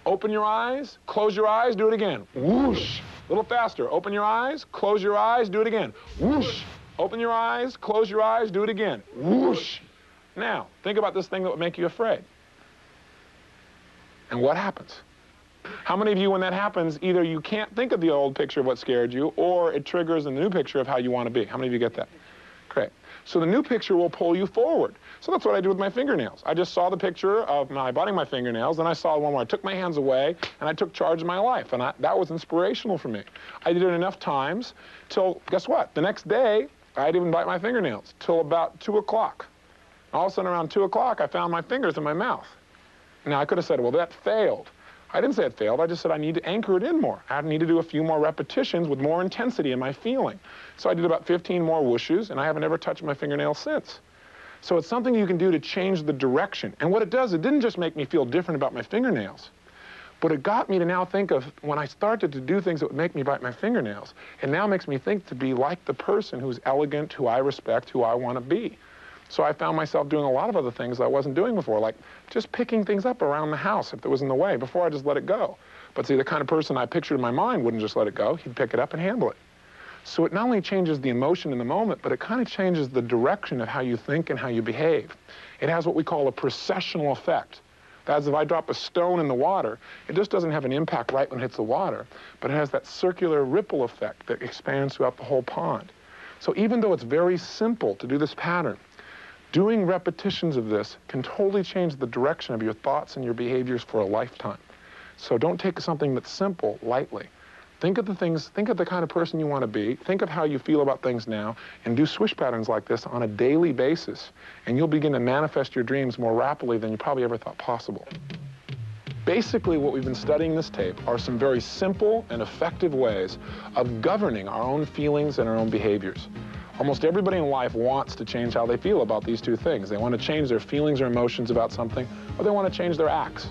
Open your eyes. Close your eyes. Do it again. Whoosh. A little faster. Open your eyes. Close your eyes. Do it again. Whoosh. Open your eyes. Close your eyes. Do it again. Whoosh. Now, think about this thing that would make you afraid. And what happens? How many of you, when that happens, either you can't think of the old picture of what scared you, or it triggers a new picture of how you want to be? How many of you get that? Great. So the new picture will pull you forward. So that's what I do with my fingernails. I just saw the picture of my biting my fingernails, then I saw one where I took my hands away, and I took charge of my life. And that was inspirational for me. I did it enough times till, guess what? The next day, I didn't even bite my fingernails till about 2 o'clock. All of a sudden, around 2 o'clock, I found my fingers in my mouth. Now, I could have said, well, that failed. I didn't say it failed. I just said I need to anchor it in more. I need to do a few more repetitions with more intensity in my feeling. So I did about 15 more whooshes, and I haven't ever touched my fingernails since. So it's something you can do to change the direction. And what it does, it didn't just make me feel different about my fingernails, but it got me to now think of when I started to do things that would make me bite my fingernails, it now makes me think to be like the person who's elegant, who I respect, who I want to be. So I found myself doing a lot of other things I wasn't doing before, like just picking things up around the house if it was in the way. Before, I just let it go. But see, the kind of person I pictured in my mind wouldn't just let it go. He'd pick it up and handle it. So it not only changes the emotion in the moment, but it kind of changes the direction of how you think and how you behave. It has what we call a processional effect. That is, if I drop a stone in the water, it just doesn't have an impact right when it hits the water, but it has that circular ripple effect that expands throughout the whole pond. So even though it's very simple to do this pattern, doing repetitions of this can totally change the direction of your thoughts and your behaviors for a lifetime. So don't take something that's simple lightly. Think of the things, think of the kind of person you want to be, think of how you feel about things now, and do swish patterns like this on a daily basis, and you'll begin to manifest your dreams more rapidly than you probably ever thought possible. Basically, what we've been studying in this tape are some very simple and effective ways of governing our own feelings and our own behaviors. Almost everybody in life wants to change how they feel about these two things. They want to change their feelings or emotions about something, or they want to change their acts.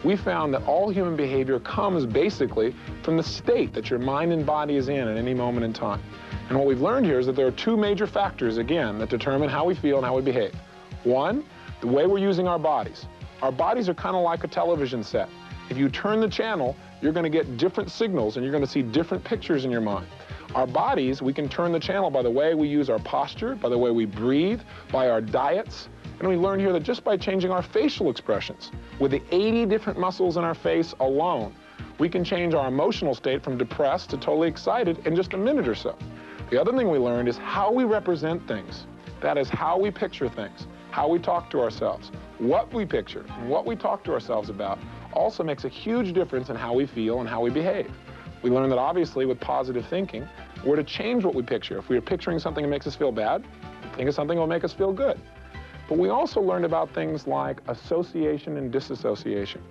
We found that all human behavior comes basically from the state that your mind and body is in at any moment in time. And what we've learned here is that there are two major factors, again, that determine how we feel and how we behave. One, the way we're using our bodies. Our bodies are kind of like a television set. If you turn the channel, you're going to get different signals and you're going to see different pictures in your mind. Our bodies, we can turn the channel by the way we use our posture, by the way we breathe, by our diets. And we learn here that just by changing our facial expressions, with the 80 different muscles in our face alone, we can change our emotional state from depressed to totally excited in just a minute or so. The other thing we learned is how we represent things. That is how we picture things, how we talk to ourselves. What we picture and what we talk to ourselves about also makes a huge difference in how we feel and how we behave. We learned that obviously with positive thinking, we're to change what we picture. If we are picturing something that makes us feel bad, think of something that will make us feel good. But we also learned about things like association and disassociation.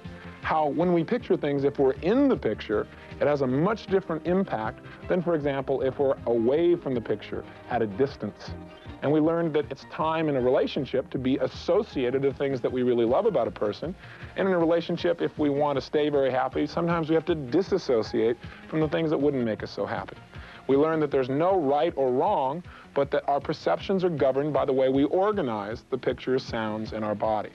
How when we picture things, if we're in the picture, it has a much different impact than, for example, if we're away from the picture at a distance. And we learned that it's time in a relationship to be associated to things that we really love about a person. And in a relationship, if we want to stay very happy, sometimes we have to disassociate from the things that wouldn't make us so happy. We learned that there's no right or wrong, but that our perceptions are governed by the way we organize the pictures, sounds, in our body.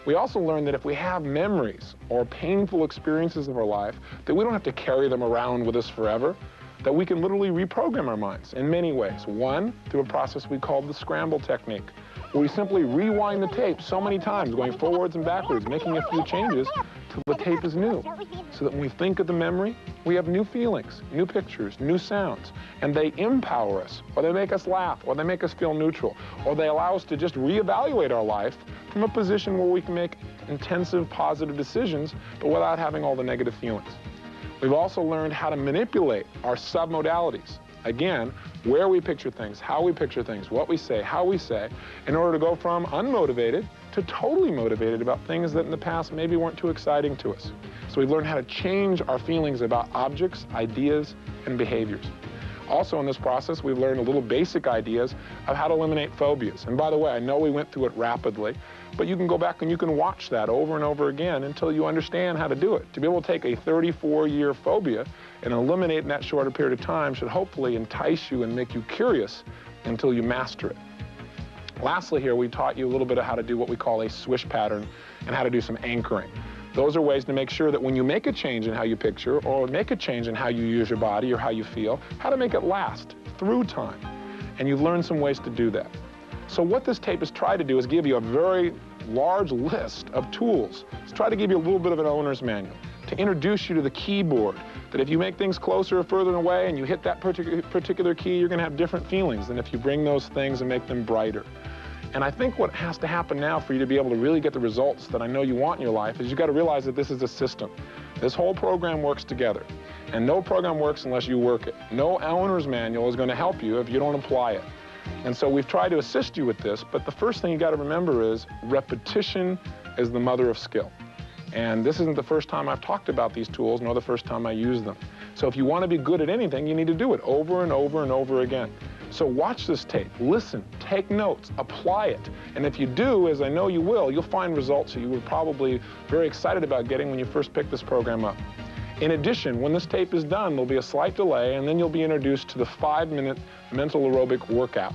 We also learned that if we have memories or painful experiences of our life, that we don't have to carry them around with us forever, that we can literally reprogram our minds in many ways. One, through a process we call the scramble technique, where we simply rewind the tape so many times, going forwards and backwards, making a few changes till the tape is new, so that when we think of the memory, we have new feelings, new pictures, new sounds, and they empower us, or they make us laugh, or they make us feel neutral, or they allow us to just reevaluate our life from a position where we can make intensive, positive decisions, but without having all the negative feelings. We've also learned how to manipulate our submodalities. Again, where we picture things, how we picture things, what we say, how we say, in order to go from unmotivated to totally motivated about things that in the past maybe weren't too exciting to us. So we've learned how to change our feelings about objects, ideas, and behaviors. Also in this process, we've learned a little basic ideas of how to eliminate phobias. And by the way, I know we went through it rapidly, but you can go back and you can watch that over and over again until you understand how to do it. To be able to take a 34-year phobia and eliminate in that shorter period of time should hopefully entice you and make you curious until you master it. Lastly here, we taught you a little bit of how to do what we call a swish pattern and how to do some anchoring. Those are ways to make sure that when you make a change in how you picture or make a change in how you use your body or how you feel, how to make it last through time. And you've learned some ways to do that. So what this tape has tried to do is give you a very large list of tools. It's tried to give you a little bit of an owner's manual, to introduce you to the keyboard, that if you make things closer or further away and you hit that particular key, you're going to have different feelings than if you bring those things and make them brighter. And I think what has to happen now for you to be able to really get the results that I know you want in your life is you've got to realize that this is a system. This whole program works together. And no program works unless you work it. No owner's manual is going to help you if you don't apply it. And so we've tried to assist you with this, but the first thing you got to remember is repetition is the mother of skill. And this isn't the first time I've talked about these tools, nor the first time I use them. So if you want to be good at anything, you need to do it over and over and over again. So watch this tape, listen, take notes, apply it. And if you do, as I know you will, you'll find results that you were probably very excited about getting when you first picked this program up. In addition, when this tape is done, there'll be a slight delay, and then you'll be introduced to the 5-minute mental aerobic workout.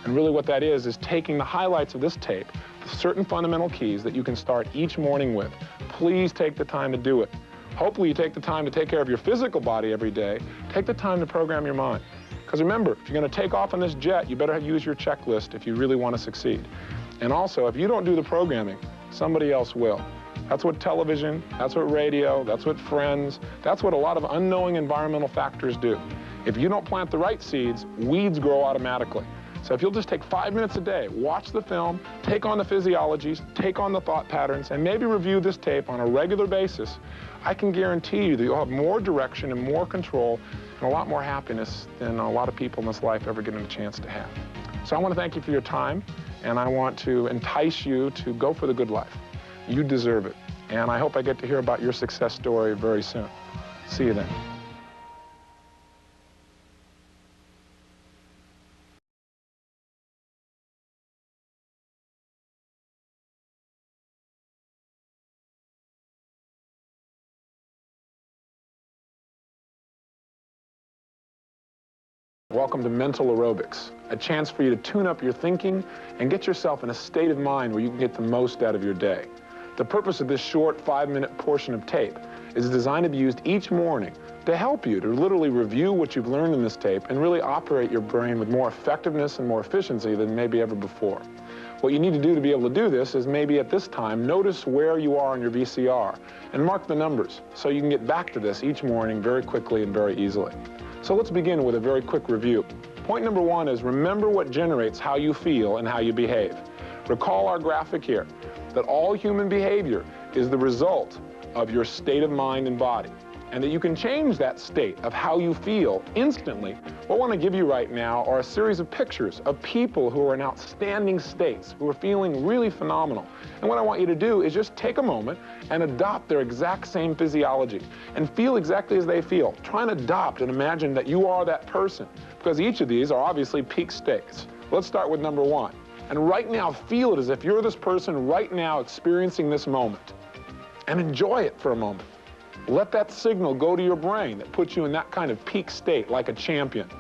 And really what that is taking the highlights of this tape, the certain fundamental keys that you can start each morning with. Please take the time to do it. Hopefully you take the time to take care of your physical body every day. Take the time to program your mind. Because remember, if you're going to take off on this jet, you better use your checklist if you really want to succeed. And also, if you don't do the programming, somebody else will. That's what television, that's what radio, that's what friends, that's what a lot of unknowing environmental factors do. If you don't plant the right seeds, weeds grow automatically. So if you'll just take 5 minutes a day, watch the film, take on the physiologies, take on the thought patterns, and maybe review this tape on a regular basis, I can guarantee you that you'll have more direction and more control and a lot more happiness than a lot of people in this life ever get a chance to have. So I want to thank you for your time, and I want to entice you to go for the good life. You deserve it. And I hope I get to hear about your success story very soon. See you then. Welcome to Mental Aerobics, a chance for you to tune up your thinking and get yourself in a state of mind where you can get the most out of your day. The purpose of this short 5-minute portion of tape is designed to be used each morning to help you to literally review what you've learned in this tape and really operate your brain with more effectiveness and more efficiency than maybe ever before. What you need to do to be able to do this is maybe at this time notice where you are on your VCR and mark the numbers so you can get back to this each morning very quickly and very easily. So let's begin with a very quick review. Point number 1 is remember what generates how you feel and how you behave. Recall our graphic here, that all human behavior is the result of your state of mind and body, and that you can change that state of how you feel instantly. What I want to give you right now are a series of pictures of people who are in outstanding states, who are feeling really phenomenal. And what I want you to do is just take a moment and adopt their exact same physiology and feel exactly as they feel. Try and adopt and imagine that you are that person, because each of these are obviously peak states. Let's start with number 1. And right now, feel it as if you're this person right now experiencing this moment. And enjoy it for a moment. Let that signal go to your brain that puts you in that kind of peak state, like a champion.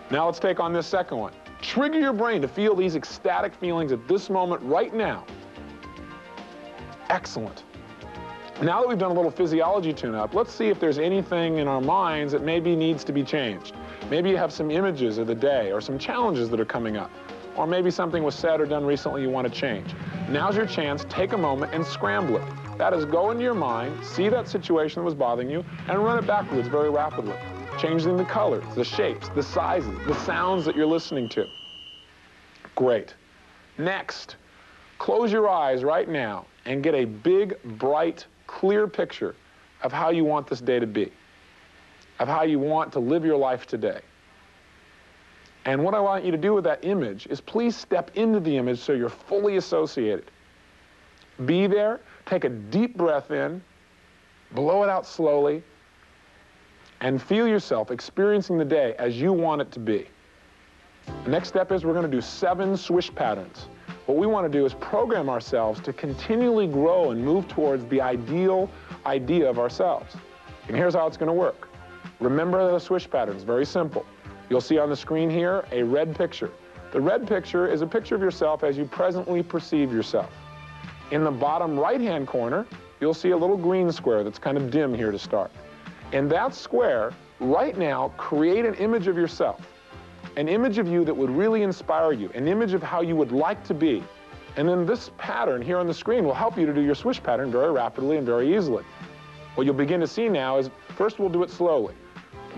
Now let's take on this second one. Trigger your brain to feel these ecstatic feelings at this moment right now. Excellent. Now that we've done a little physiology tune-up, let's see if there's anything in our minds that maybe needs to be changed. Maybe you have some images of the day or some challenges that are coming up. Or maybe something was said or done recently you want to change. Now's your chance. Take a moment and scramble it. That is, go into your mind, see that situation that was bothering you, and run it backwards very rapidly. Changing the colors, the shapes, the sizes, the sounds that you're listening to. Great. Next, close your eyes right now and get a big, bright, clear picture of how you want this day to be, of how you want to live your life today. And what I want you to do with that image is please step into the image so you're fully associated. Be there, take a deep breath in, blow it out slowly, and feel yourself experiencing the day as you want it to be. The next step is we're going to do 7 swish patterns. What we want to do is program ourselves to continually grow and move towards the ideal idea of ourselves. And here's how it's going to work. Remember the swish patterns, very simple. You'll see on the screen here a red picture. The red picture is a picture of yourself as you presently perceive yourself. In the bottom right-hand corner, you'll see a little green square that's kind of dim here to start. In that square, right now, create an image of yourself, an image of you that would really inspire you, an image of how you would like to be. And then this pattern here on the screen will help you to do your swish pattern very rapidly and very easily. What you'll begin to see now is, first we'll do it slowly.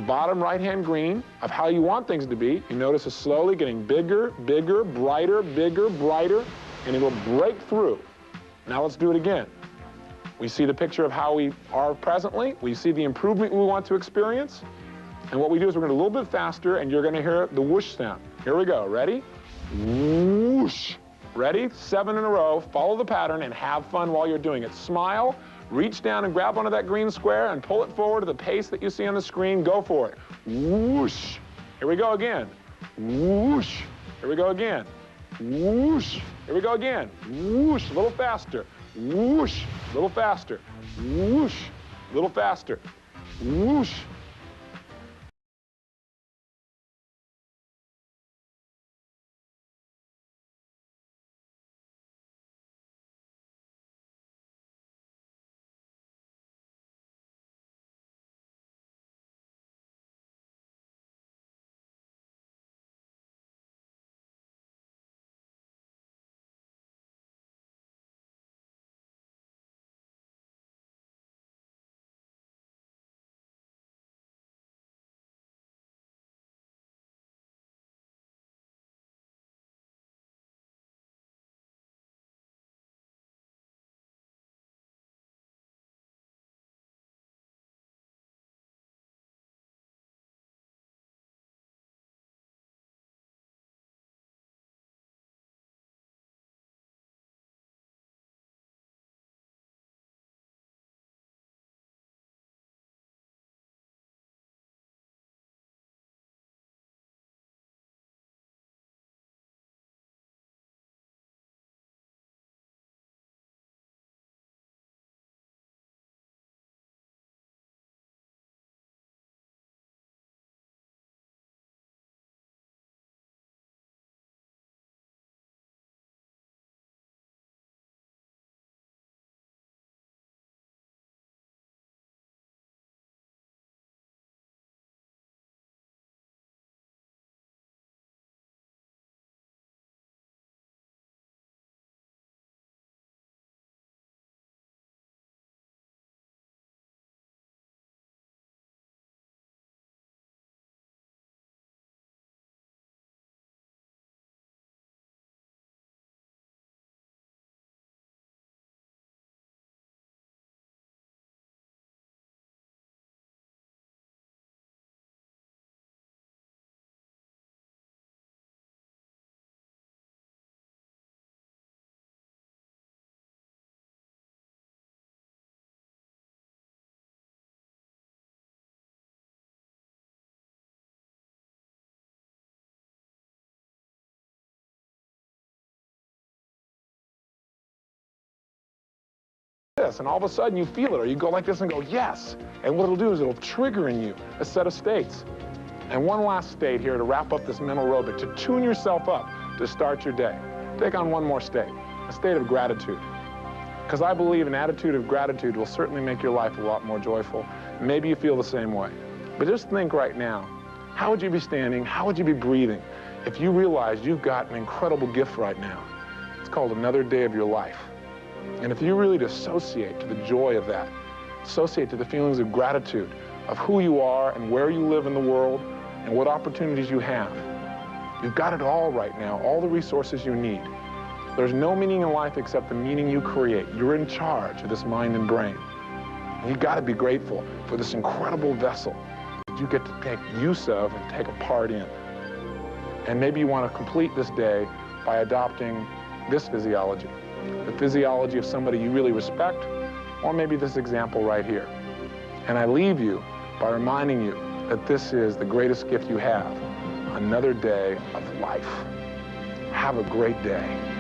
Bottom right-hand green of how you want things to be. You notice it's slowly getting bigger, bigger, brighter, brighter, and it'll break through. Now let's do it again. We see the picture of how we are presently. We see the improvement we want to experience. And what we do is we're going to a little bit faster, and you're going to hear the whoosh sound. Here we go. Ready? Whoosh. Ready? 7 in a row. Follow the pattern and have fun while you're doing it. Smile. Reach down and grab onto that green square and pull it forward to the pace that you see on the screen. Go for it. Whoosh. Here we go again. Whoosh. Here we go again. Whoosh. Here we go again. Whoosh. A little faster. Whoosh. A little faster. Whoosh. A little faster. Whoosh. this, and all of a sudden you feel it, or you go like this and go, yes. And what it'll do is it'll trigger in you a set of states. And one last state here to wrap up this mental aerobic, to tune yourself up to start your day. Take on one more state, a state of gratitude. Because I believe an attitude of gratitude will certainly make your life a lot more joyful. Maybe you feel the same way. But just think right now, how would you be standing, how would you be breathing if you realized you've got an incredible gift right now? It's called another day of your life. And if you really dissociate to the joy of that, associate to the feelings of gratitude, of who you are and where you live in the world and what opportunities you have, you've got it all right now, all the resources you need. There's no meaning in life except the meaning you create. You're in charge of this mind and brain. And you've got to be grateful for this incredible vessel that you get to take use of and take a part in. And maybe you want to complete this day by adopting this physiology, the physiology of somebody you really respect, or maybe this example right here. And I leave you by reminding you that this is the greatest gift you have, another day of life. Have a great day.